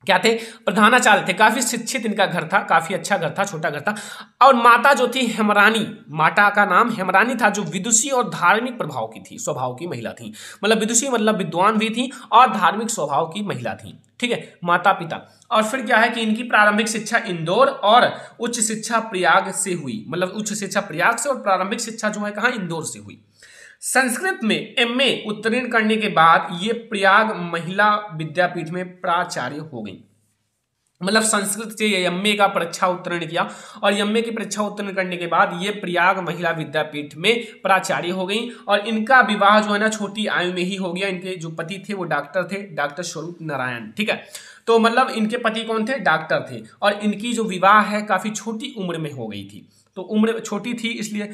क्या थे? प्रधानाचार्य थे। काफी शिक्षित इनका घर था, काफी अच्छा घर था, छोटा घर था। और माता जो थी हेमरानी, माता का नाम हेमरानी था, जो विदुषी और धार्मिक प्रभाव की थी, स्वभाव की महिला थी। मतलब विदुषी मतलब विद्वान भी थी और धार्मिक स्वभाव की महिला थी। ठीक है, माता पिता। और फिर क्या है कि इनकी प्रारंभिक शिक्षा इंदौर और उच्च शिक्षा प्रयाग से हुई। मतलब उच्च शिक्षा प्रयाग से और प्रारंभिक शिक्षा जो है कहाँ? इंदौर से हुई। संस्कृत में एमए उत्तीर्ण करने के बाद ये प्रयाग महिला विद्यापीठ में प्राचार्य हो गई। मतलब संस्कृत से एमए का परीक्षा उत्तीर्ण किया और एमए की परीक्षा उत्तीर्ण करने के बाद ये प्रयाग महिला विद्यापीठ में प्राचार्य हो गई। और इनका विवाह जो है ना छोटी आयु में ही हो गया। इनके जो पति थे वो डॉक्टर थे, डॉक्टर स्वरूप नारायण। ठीक है, तो मतलब इनके पति कौन थे? डॉक्टर थे। और इनकी जो विवाह है काफी छोटी उम्र में हो गई थी। तो उम्र छोटी थी इसलिए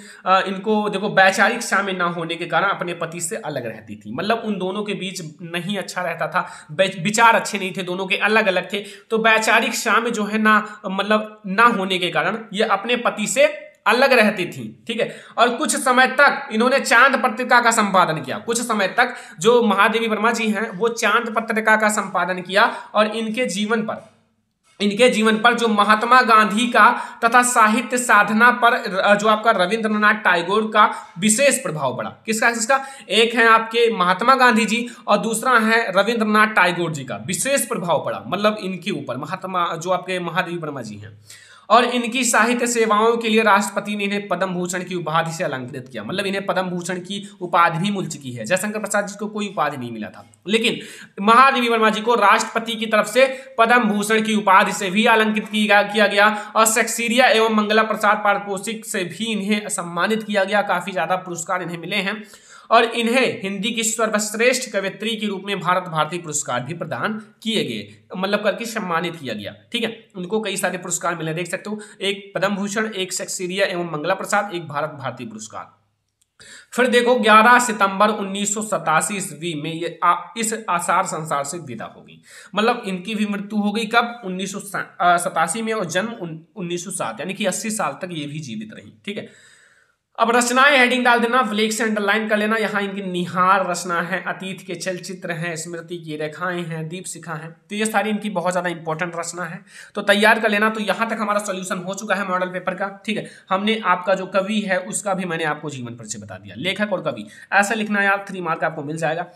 इनको देखो वैचारिक शामिल ना होने के कारण अपने पति से अलग रहती थी। मतलब उन दोनों के बीच नहीं अच्छा रहता था, विचार अच्छे नहीं थे, दोनों के अलग अलग थे। तो वैचारिक शामिल जो है ना मतलब ना होने के कारण ये अपने पति से अलग रहती थी। ठीक है, और कुछ समय तक इन्होंने चांद पत्रिका का संपादन किया। कुछ समय तक जो महादेवी वर्मा जी हैं वो चांद पत्रिका का संपादन किया। और इनके जीवन पर जो महात्मा गांधी का तथा साहित्य साधना पर जो आपका रविंद्रनाथ टैगोर का विशेष प्रभाव पड़ा। किसका? एक है आपके महात्मा गांधी जी और दूसरा है रविंद्रनाथ टैगोर जी का विशेष प्रभाव पड़ा। मतलब इनके ऊपर महात्मा जो आपके महादेवी वर्मा जी हैं। और इनकी साहित्य सेवाओं के लिए राष्ट्रपति ने इन्हें पद्म भूषण की उपाधि से अलंकृत किया। मतलब इन्हें पद्म भूषण की उपाधि भी मिल चुकी है। जयशंकर प्रसाद जी को कोई उपाधि नहीं मिला था, लेकिन महादेवी वर्मा जी को राष्ट्रपति की तरफ से पद्म भूषण की उपाधि से भी अलंकृत किया गया। और शेक्सपियर एवं मंगला प्रसाद पारितोषिक से भी इन्हें सम्मानित किया गया। काफी ज्यादा पुरस्कार इन्हें मिले हैं। और इन्हें हिंदी की सर्वश्रेष्ठ कवयित्री के रूप में भारत भारती पुरस्कार भी प्रदान किए गए। मतलब करके सम्मानित किया गया। ठीक है, उनको कई सारे पुरस्कार मिले, देख सकते हो, एक पद्म भूषण, एक शेक्सपियर एवं मंगला प्रसाद, एक भारत भारती पुरस्कार। फिर देखो 11 सितंबर 1987 ईस्वी में ये इस आसार संसार से विदा हो गई। मतलब इनकी भी मृत्यु हो गई कब? 1987 में और जन्म 1907, यानी कि 80 साल तक ये भी जीवित रही। ठीक है, अब रचनाएं हेडिंग डाल देना, फ्लेक्स से अंडरलाइन कर लेना। यहाँ इनकी निहार रचना है, अतीत के चलचित्र हैं, स्मृति की रेखाएं हैं, दीप शिखा हैं। तो ये सारी इनकी बहुत ज्यादा इंपॉर्टेंट रचना है, तो तैयार कर लेना। तो यहाँ तक हमारा सॉल्यूशन हो चुका है मॉडल पेपर का। ठीक है, हमने आपका जो कवि है उसका भी मैंने आपको जीवन परिचय बता दिया, लेखक और कवि ऐसा लिखना यार, 3 मार्क आपको मिल जाएगा।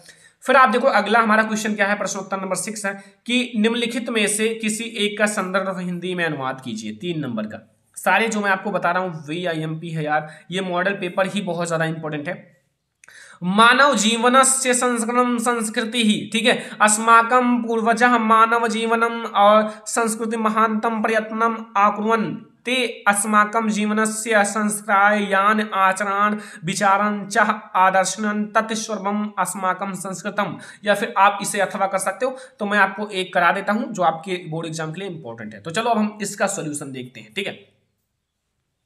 फिर आप देखो अगला हमारा क्वेश्चन क्या है, प्रश्नोत्तर नंबर 6 है कि निम्नलिखित में से किसी एक का संदर्भ हिंदी में अनुवाद कीजिए। 3 नंबर का। सारे जो मैं आपको बता रहा हूं VIMP है यार, ये मॉडल पेपर ही बहुत ज्यादा इंपॉर्टेंट है। मानव जीवनस्य संस्कृतम संस्कृति ही, ठीक है, अस्माकं पूर्वजः मानव जीवनम और संस्कृति महानतम प्रयत्नम आकुर्वन् ते अस्माकं जीवनस्य संस्कारान् आचरण विचारं च आदर्शनं तत्स्वर्वम् अस्माकं संस्कृतम। या फिर आप इसे अथवा कर सकते हो, तो मैं आपको एक करा देता हूं जो आपके बोर्ड एग्जाम के लिए इंपॉर्टेंट है। तो चलो अब हम इसका सॉल्यूशन देखते हैं। ठीक है,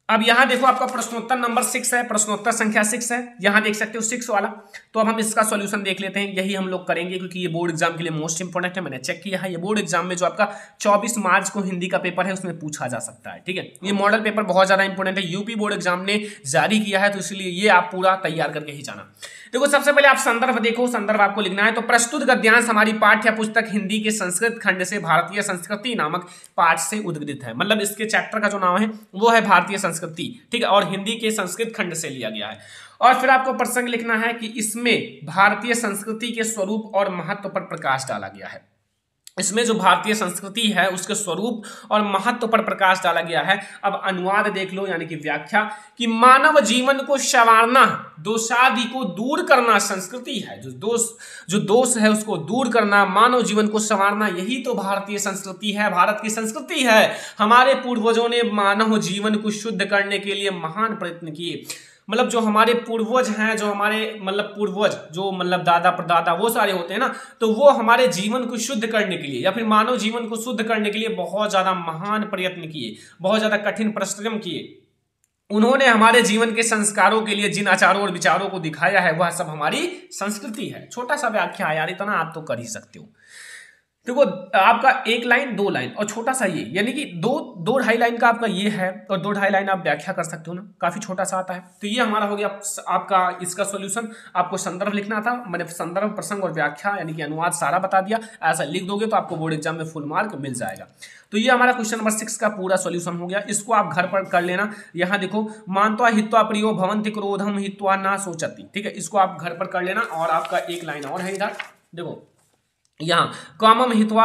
अब यहां देखो आपका प्रश्नोत्तर नंबर 6 है, प्रश्नोत्तर संख्या 6 है, यहां देख सकते हो 6 वाला। तो अब हम इसका सॉल्यूशन देख लेते हैं। यही हम लोग करेंगे क्योंकि ये बोर्ड एग्जाम के लिए मोस्ट इंपोर्टेंट है। मैंने चेक किया है, ये बोर्ड एग्जाम में जो आपका 24 मार्च को हिंदी का पेपर है उसमें पूछा जा सकता है। ठीक है, ये मॉडल पेपर बहुत ज्यादा इंपॉर्टेंट है, यूपी बोर्ड एग्जाम ने जारी किया है, तो इसलिए ये आप पूरा तैयार करके ही जाना। देखो सबसे पहले आप संदर्भ देखो, संदर्भ आपको लिखना है। तो प्रस्तुत गद्यांश हमारी पाठ्य पुस्तक हिंदी के संस्कृत खंड से भारतीय संस्कृति नामक पाठ से उद्गृत है। मतलब इसके चैप्टर का जो नाम है वो है भारतीय संस्कृति। ठीक है, और हिंदी के संस्कृत खंड से लिया गया है। और फिर आपको प्रसंग लिखना है कि इसमें भारतीय संस्कृति के स्वरूप और महत्व पर प्रकाश डाला गया है। इसमें जो भारतीय संस्कृति है उसके स्वरूप और महत्व पर प्रकाश डाला गया है। अब अनुवाद देख लो, यानी कि व्याख्या, कि मानव जीवन को संवारना, दोषादि को दूर करना संस्कृति है। जो दोष है उसको दूर करना, मानव जीवन को संवारना, यही तो भारतीय संस्कृति है, भारत की संस्कृति है। हमारे पूर्वजों ने मानव जीवन को शुद्ध करने के लिए महान प्रयत्न किए। मतलब जो हमारे पूर्वज हैं, जो हमारे मतलब पूर्वज जो मतलब दादा परदादा वो सारे होते हैं ना, तो वो हमारे जीवन को शुद्ध करने के लिए या फिर मानव जीवन को शुद्ध करने के लिए बहुत ज्यादा महान प्रयत्न किए, बहुत ज्यादा कठिन परिश्रम किए। उन्होंने हमारे जीवन के संस्कारों के लिए जिन आचारों और विचारों को दिखाया है वह सब हमारी संस्कृति है। छोटा सा व्याख्या है यार, इतना आप तो कर ही सकते हो। देखो आपका 1 लाइन 2 लाइन और छोटा सा ये, यानी कि दो ढाई लाइन का आपका ये है और 2 ढाई लाइन आप व्याख्या कर सकते हो ना, काफी छोटा सा आता है। तो ये हमारा हो गया आपका इसका सॉल्यूशन। आपको संदर्भ लिखना था, मैंने संदर्भ, प्रसंग और व्याख्या यानी कि अनुवाद सारा बता दिया। ऐसा लिख दोगे तो आपको बोर्ड एग्जाम में फुल मार्क मिल जाएगा। तो ये हमारा क्वेश्चन नंबर 6 का पूरा सॉल्यूशन हो गया। इसको आप घर पर कर लेना। यहाँ देखो, मानत्वा हित्वा प्रियो भवन्ति क्रोधम हित्वा ना सोचती, ठीक है, इसको आप घर पर कर लेना। और आपका 1 लाइन और है इधर, देखो यहाँ कामम हित्वा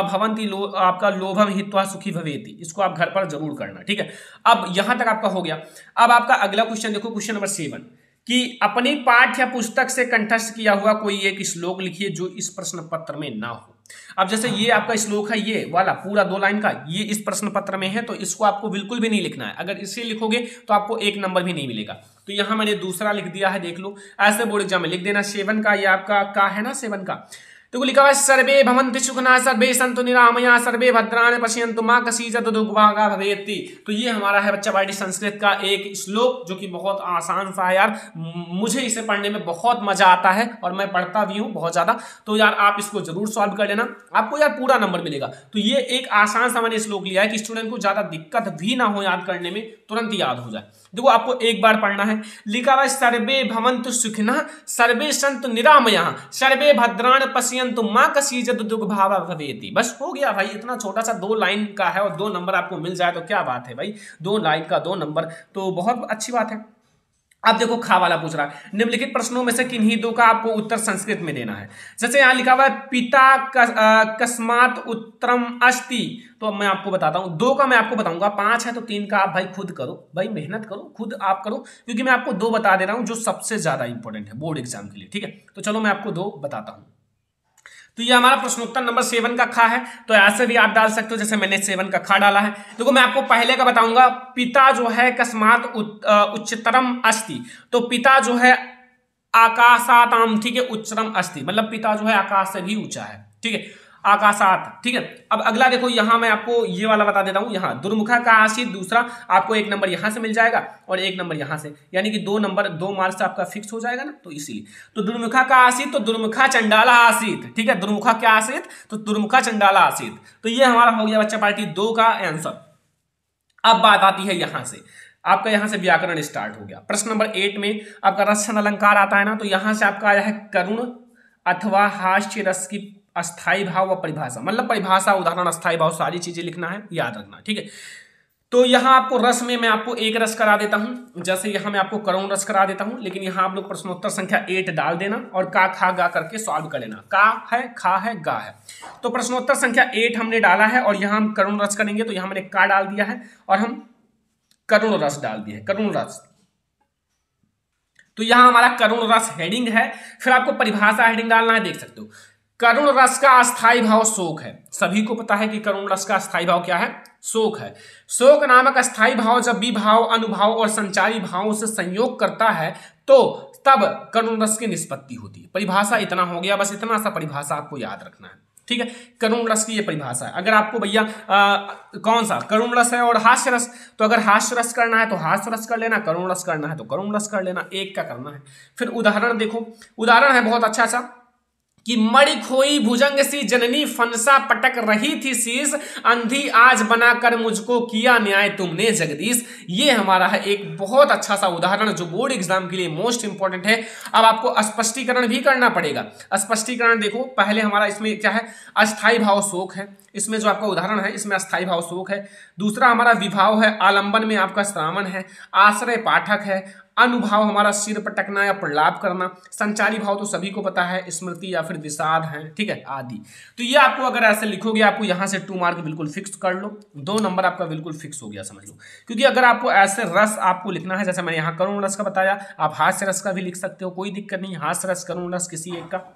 भवन्ति आपका लोभम हित्वा सुखी भवेति, इसको आप घर पर जरूर करना, ठीक है। अब यहां तक आपका हो गया। अब आपका अगला क्वेश्चन देखो, क्वेश्चन नंबर 7, कि अपनी पाठ्य पुस्तक से कंठस्थ किया हुआ कोई एक श्लोक लिखिए जो इस प्रश्न पत्र में ना हो। अब जैसे ये आपका श्लोक है, ये वाला पूरा 2 लाइन का, ये इस प्रश्न पत्र में है, तो इसको आपको बिल्कुल भी नहीं लिखना है। अगर इसे लिखोगे तो आपको 1 नंबर भी नहीं मिलेगा। तो यहां मैंने दूसरा लिख दिया है, देख लो, ऐसे बोर्ड एग्जाम में लिख देना। 7 का ये आपका का है ना, 7 का तो लिखा हुआ सर्वे भवन्ति सुखना सर्वे सन्तु निरामया सर्वे भद्राणि पश्यन्तु मा कश्चित् दुर्भागा भवेति। तो ये हमारा है बच्चा पार्टी संस्कृत का एक श्लोक जो कि बहुत आसान सा है यार, मुझे इसे पढ़ने में बहुत मजा आता है और मैं पढ़ता भी हूँ बहुत ज्यादा। तो यार आप इसको जरूर सॉल्व कर लेना, आपको यार पूरा नंबर मिलेगा। तो ये एक आसान सा मैंने श्लोक लिया है कि स्टूडेंट को ज्यादा दिक्कत भी ना हो याद करने में, तुरंत याद हो जाए। देखो आपको एक बार पढ़ना है, लिखा हुआ सर्वे भवन्तु सुखिनः सर्वे सन्तु निरामयः सर्वे भद्राणि पश्यन्तु मा कश्चित् दुर्भागा भवेति। बस हो गया भाई, इतना छोटा सा 2 लाइन का है और 2 नंबर आपको मिल जाए तो क्या बात है भाई, 2 लाइन का 2 नंबर तो बहुत अच्छी बात है। अब देखो खा वाला पूछ रहा है, निम्नलिखित प्रश्नों में से किन्हीं 2 का आपको उत्तर संस्कृत में देना है। जैसे यहाँ लिखा हुआ है पिता कस्मात् उत्तरम अस्ति, तो अब मैं आपको बताता हूँ 2 का मैं आपको बताऊंगा, 5 है तो 3 का आप भाई खुद करो, भाई मेहनत करो, खुद आप करो, क्योंकि मैं आपको 2 बता दे रहा हूँ जो सबसे ज्यादा इंपॉर्टेंट है बोर्ड एग्जाम के लिए, ठीक है। तो चलो मैं आपको 2 बताता हूँ। तो ये हमारा प्रश्नोत्तर नंबर 7 का खा है, तो ऐसे भी आप डाल सकते हो जैसे मैंने 7 का खा डाला है। देखो मैं आपको पहले का बताऊंगा, पिता जो है कस्मात् उच्चतरम अस्ति, तो पिता जो है आकाशाताम, ठीक है, उच्चतरम अस्ति, मतलब पिता जो है आकाश से भी ऊंचा है, ठीक है, आकाशात, ठीक है। अब अगला देखो, यहां मैं आपको ये वाला बता देता हूं, यहां दुर्मुखा का आसित, दूसरा आपको 1 नंबर यहां से मिल जाएगा और 1 नंबर यहां से, यानी कि 2 नंबर 2 मार्क्स आपका फिक्स हो जाएगा ना, तो इसीलिए। तो दुर्मुखा का आसित तो दुर्मुखा चंडाला आसित, ठीक है, दुर्मुखा क्या आसित तो दुर्मुखा चंडाला आसित। तो ये हमारा हो गया बच्चा पार्टी 2 का आंसर। अब बात आती है यहां से, आपका यहां से व्याकरण स्टार्ट हो गया। प्रश्न नंबर 8 में आपका रसन अलंकार आता है ना, तो यहां से आपका आया है करुण अथवा हास्य रस की अस्थाई भाव व परिभाषा, मतलब परिभाषा, उदाहरण, अस्थाई भाव, सारी चीजें लिखना है, याद रखना, ठीक है। तो यहाँ आपको रस में मैं आपको 1 रस करा देता हूं, जैसे यहाँ मैं आपको करुण रस करा देता हूं, लेकिन यहाँ आप लोग प्रश्नोत्तर संख्या 8 डाल देना और का खा गा करके सॉल्व कर लेना। का है, खा है, गा है। तो प्रश्नोत्तर संख्या 8 हमने डाला है और यहाँ हम करुण रस करेंगे, तो यहाँ मैंने का डाल दिया है और हम करुण रस डाल दिया है, करुण रस। तो यहाँ हमारा करुण रस हेडिंग है, फिर आपको परिभाषा हेडिंग डालना है, देख सकते हो। करुण रस का अस्थाई भाव शोक है, सभी को पता है कि करुण रस का अस्थाई भाव क्या है, शोक है। शोक नामक अस्थाई भाव जब विभाव, अनुभाव और संचारी भावों से संयोग करता है तो तब करुण रस की निष्पत्ति होती है। परिभाषा इतना हो गया, बस इतना सा परिभाषा आपको याद रखना है, ठीक है। करुण रस की ये परिभाषा है। अगर आपको भैया कौन सा करुण रस है और हास्य रस, तो अगर हास्य रस करना है तो हास्य रस कर लेना, करुण रस करना है तो करुण रस कर लेना, एक का करना है। फिर उदाहरण देखो, उदाहरण है बहुत अच्छा सा कि मणि खोई भुजंग सी जननी फनसा पटक रही थी शीश, अंधी आज बनाकर मुझको किया न्याय तुमने जगदीश। ये हमारा है एक बहुत अच्छा सा उदाहरण जो बोर्ड एग्जाम के लिए मोस्ट इंपॉर्टेंट है। अब आपको स्पष्टीकरण भी करना पड़ेगा। स्पष्टीकरण देखो, पहले हमारा इसमें क्या है, अस्थाई भाव शोक है, इसमें जो आपका उदाहरण है इसमें अस्थाई भाव शोक है। दूसरा हमारा विभाव है, आलंबन में आपका श्रावण है, आश्रय पाठक है, अनुभाव हमारा सिर पटकना या प्रलाप करना, संचारी भाव तो सभी को पता है, स्मृति या फिर विषाद है, ठीक है, आदि। तो ये आपको अगर ऐसे लिखोगे आपको यहाँ से 2 मार्क बिल्कुल फिक्स कर लो, 2 नंबर आपका बिल्कुल फिक्स हो गया समझ लो। क्योंकि अगर आपको ऐसे रस आपको लिखना है, जैसे मैंने यहाँ करुण रस का बताया, आप हास्य रस का भी लिख सकते हो, कोई दिक्कत नहीं, हास्य रस करुण रस किसी एक का।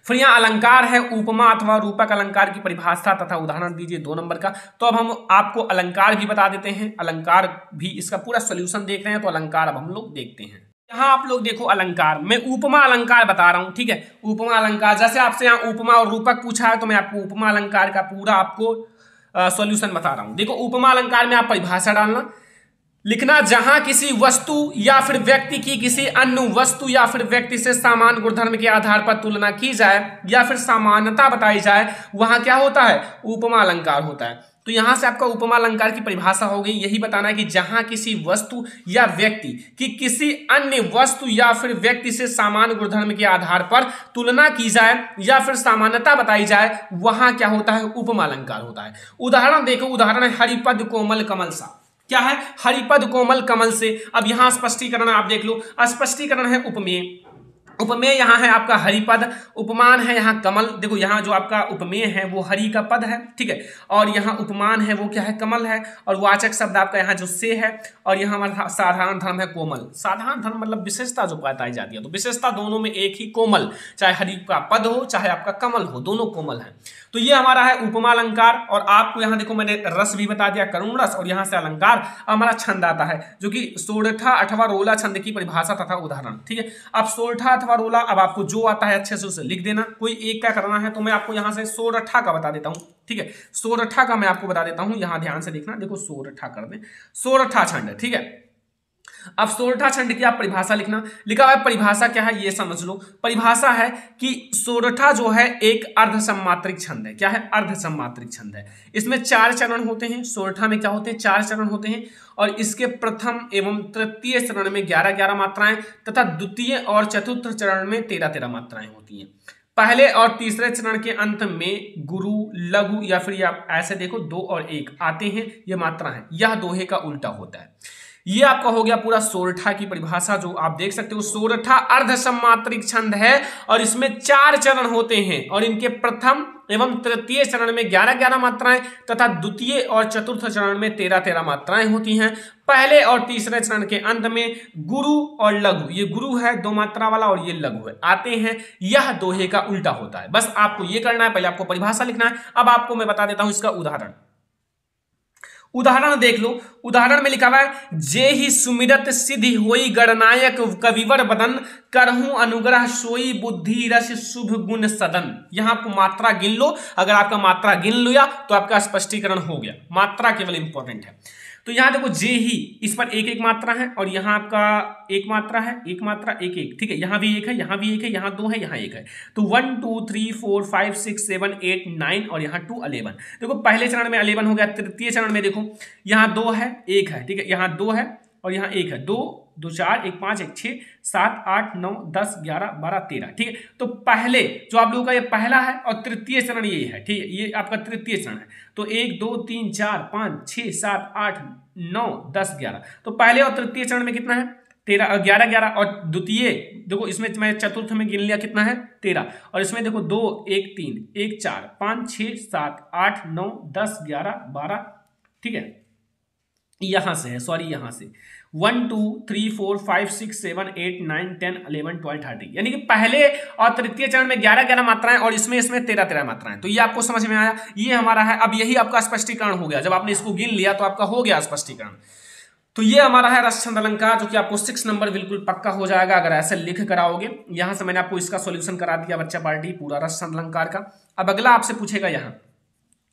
फिर यहाँ अलंकार है, उपमा अथवा रूपक अलंकार की परिभाषा तथा उदाहरण दीजिए 2 नंबर का। तो अब हम आपको अलंकार भी बता देते हैं, अलंकार भी इसका पूरा सोल्यूशन देख रहे हैं, तो अलंकार अब हम लोग देखते हैं। यहाँ आप लोग देखो अलंकार, मैं उपमा अलंकार बता रहा हूँ, ठीक है, उपमा अलंकार। जैसे आपसे यहाँ उपमा और रूपक पूछा है तो मैं आपको उपमा अलंकार का पूरा आपको सॉल्यूशन बता रहा हूँ। देखो उपमा अलंकार में आप परिभाषा डालना, लिखना जहां किसी वस्तु या फिर व्यक्ति की किसी अन्य वस्तु या फिर व्यक्ति से समान गुणधर्म के आधार पर तुलना की जाए या फिर समानता बताई जाए, वहां क्या होता है, उपमा अलंकार होता है। तो यहां से आपका उपमा अलंकार की परिभाषा हो गई, यही बताना है कि जहां किसी वस्तु या व्यक्ति की किसी अन्य वस्तु या फिर व्यक्ति से समान गुणधर्म के आधार पर तुलना की जाए या फिर समानता बताई जाए, वहां क्या होता है, उपमा अलंकार होता है। उदाहरण देखो, उदाहरण है हरिपद कोमल कमल सा, क्या है, हरिपद कोमल कमल से। अब यहां स्पष्टीकरण आप देख लो, स्पष्टीकरण है उपमेय, उपमेय यहाँ है आपका हरिपद, उपमान है यहाँ कमल। देखो यहाँ जो आपका उपमेय है वो हरि का पद है, ठीक है, और यहाँ उपमान है वो क्या है, कमल है, और वाचक शब्द आपका यहाँ जो से है, और यहाँ हमारा साधारण धर्म है कोमल। साधारण धर्म मतलब विशेषता जो बताई जाती है, तो विशेषता दोनों में एक ही, कोमल, चाहे हरि का पद हो चाहे आपका कमल हो, दोनों कोमल है। तो ये हमारा है उपमा अलंकार। और आपको यहाँ देखो मैंने रस भी बता दिया, करुण रस, और यहाँ से अलंकार। हमारा छंद आता है जो कि सोरठा अथवा रोला छंद की परिभाषा तथा उदाहरण, ठीक है। अब सोरठा अथवा रोला, अब आपको जो आता है अच्छे से उसे लिख देना, कोई एक का करना है। तो मैं आपको यहाँ से सोरठा का बता देता हूँ, ठीक है, सोरठा का मैं आपको बता देता हूँ, यहाँ ध्यान से देखना। देखो सोरठा कर दें, सोरठा छंद, ठीक है। अब सोरठा छंद की आप परिभाषा लिखना, लिखा हुआ है परिभाषा क्या है ये समझ लो। परिभाषा है कि सोरठा जो है एक अर्धसम्मात्रिक छंद है। क्या है, अर्धसम्मात्रिक छंद है। इसमें 4 चरण होते हैं, सोरठा में क्या होते हैं, 4 चरण होते हैं, और इसके प्रथम एवं तृतीय चरण में 11-11 मात्राएं तथा द्वितीय और चतुर्थ चरण में 13-13 मात्राएं होती हैं। पहले और तीसरे चरण के अंत में गुरु, लघु या फिर आप ऐसे देखो 2 और 1 आते हैं, ये मात्रा है, यह दोहे का उल्टा होता है। ये आपका हो गया पूरा सोरठा की परिभाषा, जो आप देख सकते हो। सोरठा अर्धसम्मात्रिक छंद है और इसमें 4 चरण होते हैं, और इनके प्रथम एवं तृतीय चरण में 11-11 मात्राएं तथा द्वितीय और चतुर्थ चरण में 13-13 मात्राएं होती हैं। पहले और तीसरे चरण के अंत में गुरु और लघु, ये गुरु है 2 मात्रा वाला और ये लघु है, आते हैं, यह दोहे का उल्टा होता है। बस आपको ये करना है, पहले आपको परिभाषा लिखना है। अब आपको मैं बता देता हूं इसका उदाहरण। उदाहरण देख लो, उदाहरण में लिखा हुआ है, जे ही सुमिरत सिद्धि होई गणनायक कविवर बदन, करहूं अनुग्रह सोई बुद्धि रस शुभ गुण सदन। यहां आपको मात्रा गिन लो, अगर आपका मात्रा गिन लिया तो आपका स्पष्टीकरण हो गया। मात्रा केवल इंपॉर्टेंट है। तो यहां देखो जे ही, इस पर 1-1 मात्रा है, और यहां आपका 1 मात्रा है, 1 मात्रा 1-1, ठीक है, यहां भी 1 है, यहां भी 1 है, यहां 2 है, यहां 1 है। तो 1 2 3 4 5 6 7 8 9 और यहां 2 11। देखो पहले चरण में 11 हो गया, तृतीय चरण में देखो यहां 2 है, 1 है, ठीक है, यहां 2 है और यहां 1 है, 2 2 4 1 5 1 6 7 8 9 10 11 12 13, ठीक है। तो पहले जो आप लोगों का ये पहला है और तृतीय चरण ये है, ठीक है, ये आपका तृतीय चरण है। तो 1 2 3 4 5 6 7 8 9 10 11। तो पहले और तृतीय चरण में कितना है, 11-11, और द्वितीय देखो इसमें मैं चतुर्थ में गिन लिया कितना है, 13, और इसमें देखो 2 1 3 1 4 5 6 7 8 9 10 11 12, ठीक है। यहां से है, सॉरी यहां से 1 2 3 4 5 6 7 8 9 10 11 12 13, यानी कि पहले और तृतीय चरण में 11-11 मात्राएं और इसमें 13-13 मात्राएं। तो ये आपको समझ में आया, ये हमारा है। अब यही आपका स्पष्टीकरण हो गया, जब आपने इसको गिन लिया तो आपका हो गया स्पष्टीकरण। तो ये हमारा है रस छंद अलंकार, जो कि आपको 6 नंबर बिल्कुल पक्का हो जाएगा अगर ऐसे लिख कर आओगे। यहां से मैंने आपको इसका सॉल्यूशन करा दिया बच्चा पार्टी, पूरा रस छंद अलंकार का। अब अगला आपसे पूछेगा यहाँ,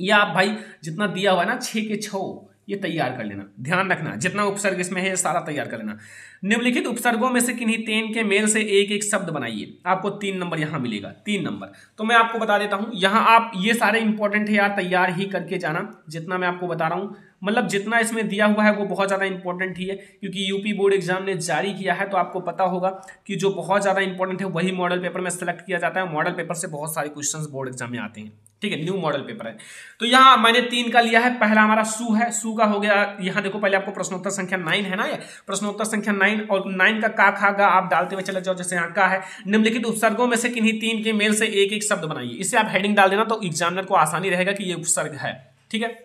ये आप भाई जितना दिया हुआ है ना 6 के 6 ये तैयार कर लेना, ध्यान रखना जितना उपसर्ग इसमें है सारा तैयार कर लेना। निम्नलिखित उपसर्गों में से किन्हीं 3 के मेल से एक शब्द बनाइए, आपको 3 नंबर यहाँ मिलेगा, 3 नंबर। तो मैं आपको बता देता हूँ, यहाँ आप ये सारे इंपॉर्टेंट है यार, तैयार ही करके जाना जितना मैं आपको बता रहा हूँ, मतलब जितना इसमें दिया हुआ है वो बहुत ज़्यादा इंपॉर्टेंट ही है, क्योंकि यूपी बोर्ड एग्जाम ने जारी किया है। तो आपको पता होगा कि जो बहुत ज़्यादा इंपॉर्टेंट है वही मॉडल पेपर में सेलेक्ट किया जाता है। मॉडल पेपर से बहुत सारे क्वेश्चंस बोर्ड एग्जाम में आते हैं, ठीक है, न्यू मॉडल पेपर है। तो यहाँ मैंने 3 का लिया है। पहला हमारा सू है, सू का हो गया। यहाँ देखो पहले आपको प्रश्नोत्तर संख्या 9 है ना, ये प्रश्नोत्तर संख्या 9 और 9 का खा गा आप डालते हुए चले जाओ। जैसे यहाँ का है, निम्नलिखित उपसर्गों में से किन्हीं 3 के मेल से एक एक शब्द बनाइए। इससे आप हेडिंग डाल देना तो एग्जामिनर को आसानी रहेगा कि ये उपसर्ग है। ठीक है,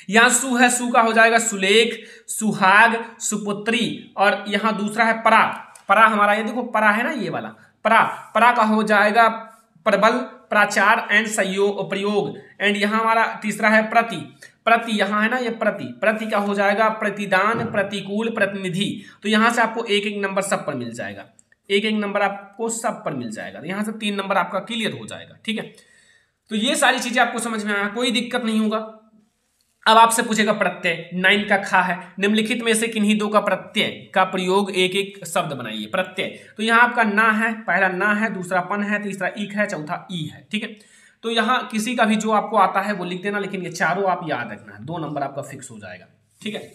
यहाँ सु है, सु का हो जाएगा सुलेख, सुहाग, सुपुत्री। और यहाँ दूसरा है परा, परा हमारा ये देखो परा है ना, ये वाला परा, परा का हो जाएगा प्रबल, प्राचार एंड सहयोग प्रयोग। एंड यहाँ हमारा तीसरा है प्रति, प्रति यहाँ है ना ये प्रति, प्रति का हो जाएगा प्रतिदान, प्रतिकूल, प्रतिनिधि। तो यहाँ से आपको एक एक नंबर सब पर मिल जाएगा, एक एक नंबर आपको सब पर मिल जाएगा। यहाँ से 3 नंबर आपका क्लियर हो जाएगा। ठीक है, तो ये सारी चीजें आपको समझ में आया, कोई दिक्कत नहीं होगा। अब आपसे पूछेगा प्रत्यय, 9 का खा है, निम्नलिखित में से किन्हीं 2 का प्रत्यय का प्रयोग एक एक शब्द बनाइए। प्रत्यय तो यहाँ आपका ना है, पहला ना है, दूसरा पन है, तीसरा इक है, चौथा ई है। ठीक है, तो यहाँ किसी का भी जो आपको आता है वो लिख देना, लेकिन ये चारों आप याद रखना है, 2 नंबर आपका फिक्स हो जाएगा। ठीक है,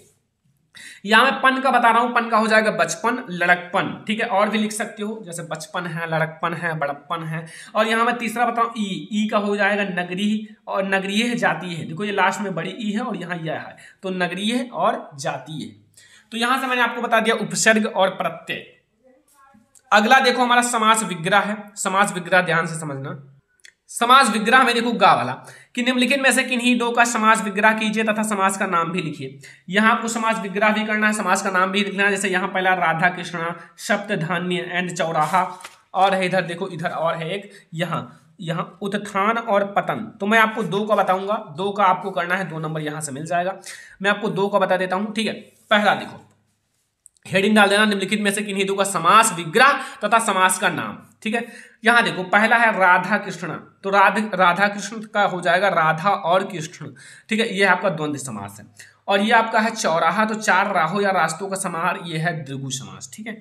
यहाँ मैं पन का बता रहा हूं, पन का हो जाएगा बचपन, लड़कपन। ठीक है, और भी लिख सकते हो, जैसे बचपन है, लड़कपन है, बड़प्पन है। और यहाँ मैं तीसरा बताऊं ई का हो जाएगा नगरीय और नगरीय जातीय है। देखो ये लास्ट में बड़ी ई है और यहाँ यह है, तो नगरीय और जातीय। तो यहां से मैंने आपको बता दिया उपसर्ग और प्रत्यय। अगला देखो हमारा समास विग्रह है। समास विग्रह ध्यान से समझना। समास विग्रह में देखो गा वाला कि निम्नलिखित में से किन्हीं 2 का समास विग्रह कीजिए तथा समास का नाम भी लिखिए। यहाँ आपको समास विग्रह भी करना है, समास का नाम भी लिखना है। जैसे यहाँ पहला राधा कृष्णा, सप्तधान्य एंड चौराहा। और है इधर देखो, इधर और है एक, यहाँ उत्थान और पतन। तो मैं आपको 2 का बताऊंगा, 2 का आपको करना है, 2 नंबर यहाँ से मिल जाएगा। मैं आपको 2 का बता देता हूँ। ठीक है, पहला देखो हेडिंग डाल देना, निम्नलिखित में से किन्हीं 2 का समास विग्रह तथा समास का नाम। ठीक है, यहाँ देखो पहला है राधा कृष्ण, तो राधा कृष्ण का हो जाएगा राधा और कृष्ण। ठीक है, ये आपका द्वंद्व समास है। और ये आपका है चौराहा, तो 4 राहों या रास्तों का समाहार, ये है द्विगु समास। ठीक है,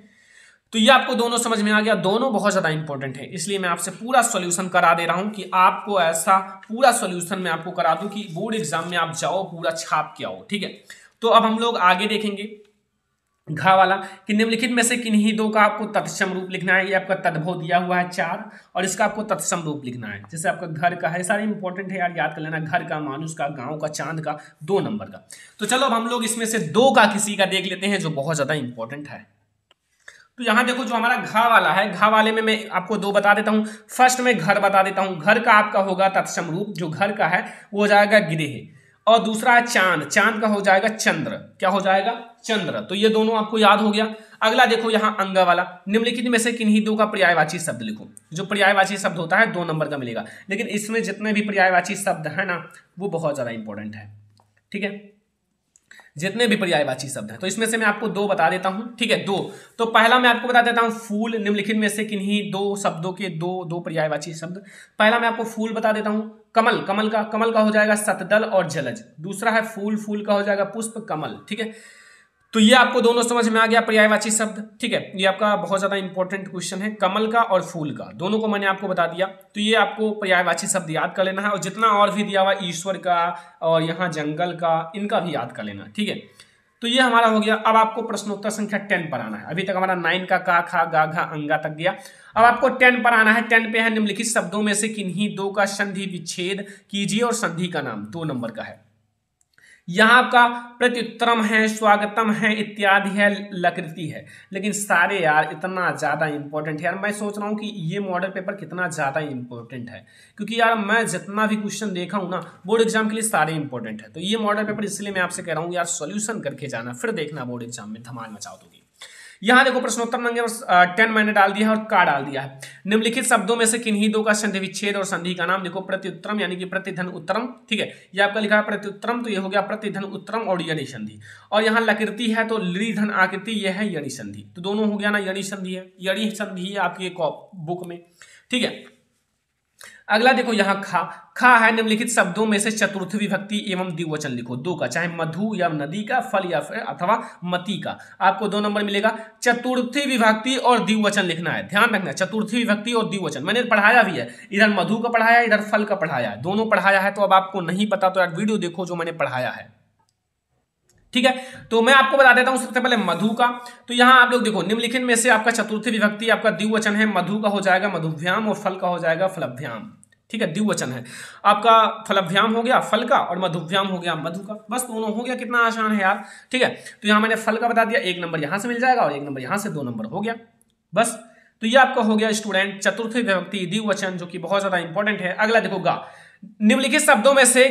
तो ये आपको दोनों समझ में आ गया। दोनों बहुत ज्यादा इंपॉर्टेंट है, इसलिए मैं आपसे पूरा सॉल्यूशन करा दे रहा हूं कि आपको ऐसा पूरा सॉल्यूशन मैं आपको करा दूं कि बोर्ड एग्जाम में आप जाओ पूरा छाप के आओ। ठीक है, तो अब हम लोग आगे देखेंगे घा वाला कि निम्नलिखित में से किन्हीं 2 का आपको तत्सम रूप लिखना है। ये आपका तद्भव दिया हुआ है 4 और इसका आपको तत्सम रूप लिखना है। जैसे आपका घर का है, सारे इंपॉर्टेंट है यार, याद कर लेना। घर का, मानुष का, गांव का, चांद का, 2 नंबर का। तो चलो अब हम लोग इसमें से 2 का किसी का देख लेते हैं जो बहुत ज्यादा इंपॉर्टेंट है। तो यहाँ देखो जो हमारा घा वाला है, घा वाले में मैं आपको 2 बता देता हूँ। फर्स्ट में घर बता देता हूँ। घर का आपका होगा तत्सम रूप, जो घर का है वो हो जाएगा गिरेह। और दूसरा है चांद, चांद का हो जाएगा चंद्र। क्या हो जाएगा? चंद्र। तो ये दोनों आपको याद हो गया। अगला देखो यहाँ अंग वाला, निम्नलिखित में से किन्हीं 2 का पर्यायवाची शब्द लिखो। जो पर्यायवाची शब्द होता है 2 नंबर का मिलेगा, लेकिन इसमें जितने भी पर्यायवाची शब्द है ना वो बहुत ज्यादा इंपॉर्टेंट है। ठीक है, जितने भी पर्यायवाची शब्द हैं, तो इसमें से मैं आपको 2 बता देता हूं। ठीक है, 2। तो पहला मैं आपको बता देता हूं फूल, निम्नलिखित में से किन्हीं 2 शब्दों के दो पर्यायवाची शब्द। पहला मैं आपको फूल बता देता हूं, कमल, कमल का हो जाएगा शतदल और जलज। दूसरा है फूल, फूल का हो जाएगा पुष्प, कमल। ठीक है, तो ये आपको दोनों समझ में आ गया पर्यायवाची शब्द। ठीक है, ये आपका बहुत ज्यादा इंपॉर्टेंट क्वेश्चन है, कमल का और फूल का, दोनों को मैंने आपको बता दिया। तो ये आपको पर्यायवाची शब्द याद कर लेना है, और जितना और भी दिया हुआ ईश्वर का और यहाँ जंगल का, इनका भी याद कर लेना। ठीक है, तो ये हमारा हो गया। अब आपको प्रश्नोत्तर संख्या 10 पर आना है। अभी तक हमारा 9 का खा गा घा अंगा तक गया। अब आपको 10 पर आना है। 10 पे है निम्नलिखित शब्दों में से किन्हीं 2 का संधि विच्छेद कीजिए और संधि का नाम। 2 नंबर का है। यहाँ आपका प्रत्युत्तरम है, स्वागतम है, इत्यादि है, लकृति है। लेकिन सारे यार इतना ज्यादा इंपॉर्टेंट है यार, मैं सोच रहा हूँ कि ये मॉडल पेपर कितना ज्यादा इंपॉर्टेंट है, क्योंकि यार मैं जितना भी क्वेश्चन देखा हूँ ना बोर्ड एग्जाम के लिए सारे इंपॉर्टेंट है। तो ये मॉडल पेपर इसलिए मैं आपसे कह रहा हूँ यार सॉल्यूशन करके जाना, फिर देखना बोर्ड एग्जाम में धमाल मचाओ दोगे। यहाँ देखो प्रश्नोत्तर नंबर 10 मैंने डाल दिया है और का डाल दिया है। निम्नलिखित शब्दों में से किन्हीं 2 का संधि विच्छेद और संधि का नाम। देखो प्रत्युत्तरम यानी कि प्रतिधन उत्तरम। ठीक है, ये आपका लिखा है प्रत्युत्तरम, तो ये हो गया प्रतिधन उत्तरम और यणि संधि। और यहाँ लकृति है तो लिधन आकृति, ये है यणि संधि। तो दोनों हो गया ना, यणि संधि है, यणि संधि है आपकी बुक में। ठीक है, अगला देखो यहाँ खा है। निम्नलिखित शब्दों में से चतुर्थी विभक्ति एवं द्विवचन लिखो 2 का, चाहे मधु या नदी का, फल या फिर अथवा मती का। आपको 2 नंबर मिलेगा। चतुर्थी विभक्ति और द्विवचन लिखना है, ध्यान रखना। चतुर्थी विभक्ति और द्विवचन मैंने पढ़ाया भी है, इधर मधु का पढ़ाया है, इधर फल का पढ़ाया है, दोनों पढ़ाया है। तो अब आपको नहीं पता तो यार वीडियो देखो जो मैंने पढ़ाया है। ठीक है, तो मैं आपको बता देता हूं सबसे पहले मधु का। तो यहां आप लोग देखो निम्नलिखित में से आपका चतुर्थी विभक्ति आपका द्विवचन है, मधु का हो जाएगा मधुभ्याम और फल का हो जाएगा फलभ्याम। ठीक ठीक है, द्विवचन है। आपका फलभ्याम हो गया फल का और मधुभ्याम हो गया मधु का, बस दोनों हो गया। कितना आसान है यार, ठीक है। तो यहाँ मैंने फल का बता दिया, 1 नंबर यहाँ से मिल जाएगा और 1 नंबर यहाँ से, 2 नंबर हो गया बस। तो ये आपका हो गया स्टूडेंट चतुर्थी विभक्ति द्विवचन, जो कि बहुत ज्यादा इंपॉर्टेंट है। अगला देखो गा, निम्नलिखित शब्दों में से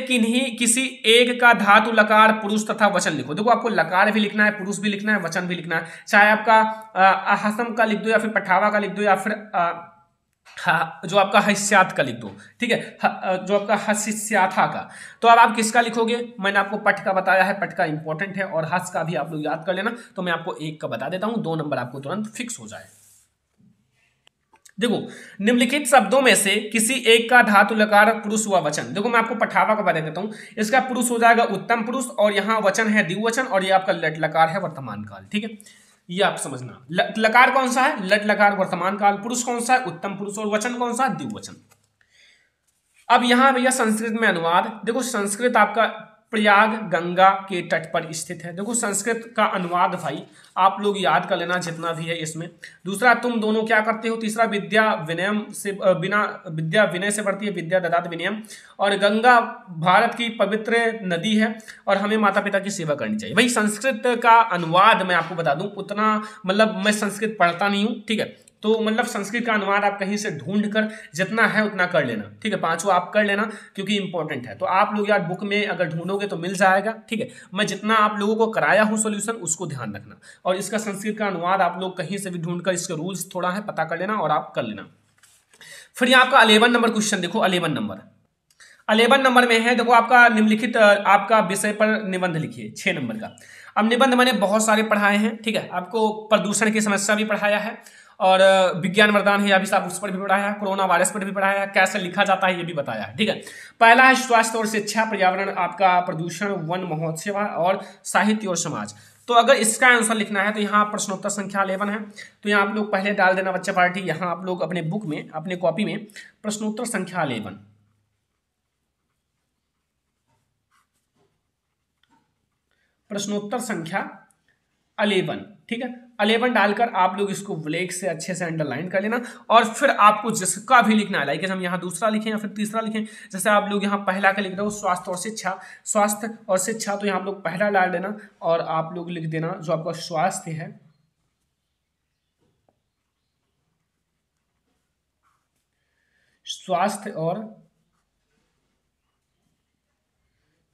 किसी एक का धातु लकार पुरुष तथा वचन लिखो। देखो आपको लकार भी लिखना है, पुरुष भी लिखना है, वचन भी लिखना है। चाहे आपका हसम का लिख दो या फिर पठावा का लिख दो या फिर जो आपका हस्यात का लिख दो, ठीक है, जो आपका हस्याथा का। तो अब आप किसका लिखोगे, मैंने आपको पठ का बताया है, पठ का इंपॉर्टेंट है, और हस का भी आप लोग याद कर लेना। तो मैं आपको 1 का बता देता हूं, 2 नंबर आपको तुरंत फिक्स हो जाए। देखो निम्नलिखित शब्दों में से किसी एक का धातु लकार पुरुष व वचन। देखो मैं आपको पठावा का बता देता हूं, इसका पुरुष हो जाएगा उत्तम पुरुष, और यहाँ वचन है द्विवचन, और ये आपका लट लकार है वर्तमान काल, ठीक है। ये आप समझना, लकार कौन सा है, लट लकार वर्तमान काल, पुरुष कौन सा है, उत्तम पुरुष, और वचन कौन सा है, द्विवचन। अब यहां भैया संस्कृत में अनुवाद। देखो संस्कृत आपका प्रयाग गंगा के तट पर स्थित है। देखो संस्कृत का अनुवाद भाई आप लोग याद कर लेना जितना भी है इसमें। दूसरा, तुम दोनों क्या करते हो। तीसरा, विद्या विनयम से बिना विद्या विनय से बढ़ती है, विद्या ददात विनयम। और गंगा भारत की पवित्र नदी है और हमें माता पिता की सेवा करनी चाहिए। भाई संस्कृत का अनुवाद मैं आपको बता दूं, उतना मतलब मैं संस्कृत पढ़ता नहीं हूं, ठीक है। तो मतलब संस्कृत का अनुवाद आप कहीं से ढूंढ कर जितना है उतना कर लेना, ठीक है। 5 आप कर लेना क्योंकि इंपॉर्टेंट है। तो आप लोग यार बुक में अगर ढूंढोगे तो मिल जाएगा, ठीक है। मैं जितना आप लोगों को कराया हूं सॉल्यूशन उसको ध्यान रखना, और इसका संस्कृत का अनुवाद आप लोग कहीं से भी ढूंढकर इसके रूल्स थोड़ा है पता कर लेना और आप कर लेना। फिर यहाँ आपका 11 नंबर क्वेश्चन देखो, 11 नंबर में है। देखो आपका निम्नलिखित आपका विषय पर निबंध लिखिए, 6 नंबर का। अब निबंध मैंने बहुत सारे पढ़ाए हैं, ठीक है। आपको प्रदूषण की समस्या भी पढ़ाया है, और विज्ञान वरदान है अभी साहब उस पर भी पढ़ाया है, कोरोना वायरस पर भी पढ़ाया है, कैसे लिखा जाता है ये भी बताया है, ठीक है। पहला है स्वास्थ्य और शिक्षा, पर्यावरण, आपका प्रदूषण, वन महोत्सव और साहित्य और समाज। तो अगर इसका आंसर लिखना है तो यहाँ प्रश्नोत्तर संख्या 11 है। तो यहाँ आप लोग पहले डाल देना बच्चा पार्टी, यहाँ आप लोग अपने बुक में अपने कॉपी में प्रश्नोत्तर संख्या 11, प्रश्नोत्तर संख्या 11, ठीक है। 11 डालकर आप लोग इसको ब्लैक से अच्छे से अंडरलाइन कर लेना, और फिर आपको जिसका भी लिखना है, लाइक हम यहाँ दूसरा लिखें या फिर तीसरा लिखें। जैसे आप लोग यहाँ पहला का लिख रहे हो स्वास्थ्य और शिक्षा, स्वास्थ्य और शिक्षा, तो यहाँ आप लोग पहला डाल देना और आप लोग लिख देना जो आपका स्वास्थ्य है, स्वास्थ्य और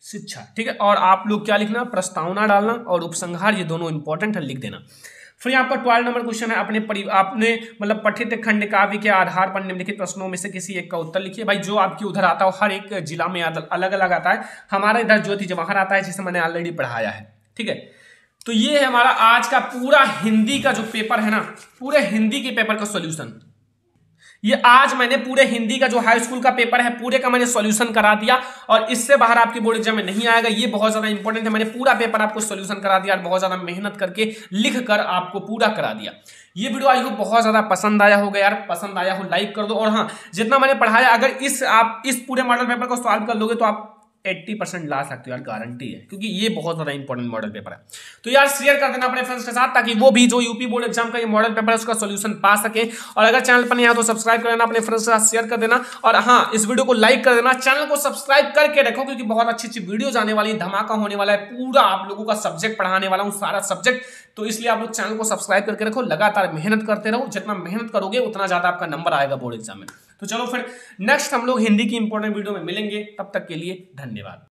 शिक्षा, ठीक है। और आप लोग क्या लिखना, प्रस्तावना डालना और उपसंहार, ये दोनों इंपॉर्टेंट है, लिख देना। फिर आपका 12 नंबर क्वेश्चन है, आपने मतलब पठित खंड काव्य के आधार पर निम्नलिखित प्रश्नों में से किसी एक का उत्तर लिखिए। भाई जो आपकी उधर आता हो, हर एक जिला में अलग अलग आता है। हमारा इधर ज्योति जवाहर आता है जिसे मैंने ऑलरेडी पढ़ाया है, ठीक है। तो ये है हमारा आज का पूरा हिंदी का जो पेपर है ना, पूरे हिंदी के पेपर का सॉल्यूशन। ये आज मैंने पूरे हिंदी का जो हाई स्कूल का पेपर है पूरे का मैंने सॉल्यूशन करा दिया, और इससे बाहर आपके बोर्ड एग्जाम में नहीं आएगा। ये बहुत ज्यादा इंपॉर्टेंट है, मैंने पूरा पेपर आपको सॉल्यूशन करा दिया और बहुत ज्यादा मेहनत करके लिख कर आपको पूरा करा दिया। ये वीडियो आई हो बहुत ज्यादा पसंद आया होगा यार, पसंद आया हो लाइक कर दो। और हाँ, जितना मैंने पढ़ाया अगर आप इस पूरे मॉडल पेपर को सॉल्व कर लोगे तो आप 80% ला सकते हो यार, गारंटी है, क्योंकि ये बहुत ज्यादा इंपॉर्टेंट मॉडल पेपर है। तो यार शेयर कर देना अपने फ्रेंड्स के साथ, ताकि वो भी जो यूपी बोर्ड एग्जाम का ये मॉडल पेपर है उसका सॉल्यूशन पा सके। और अगर चैनल पर नहीं आया तो सब्सक्राइब कर देना, अपने फ्रेंड्स के साथ शेयर कर देना, और हाँ इस वीडियो को लाइक कर देना, चैनल को सब्सक्राइब करके रखो, क्योंकि बहुत अच्छी अच्छी वीडियो आने वाली, धमाका होने वाला है, पूरा आप लोगों का सब्जेक्ट पढ़ाने वाला हूँ, सारा सब्जेक्ट। तो इसलिए आप लोग चैनल को सब्सक्राइब करके रखो, लगातार मेहनत करते रहो, जितना मेहनत करोगे उतना ज्यादा आपका नंबर आएगा बोर्ड एग्जाम में। तो चलो फिर नेक्स्ट हम लोग हिंदी की इंपॉर्टेंट वीडियो में मिलेंगे, तब तक के लिए धन्यवाद।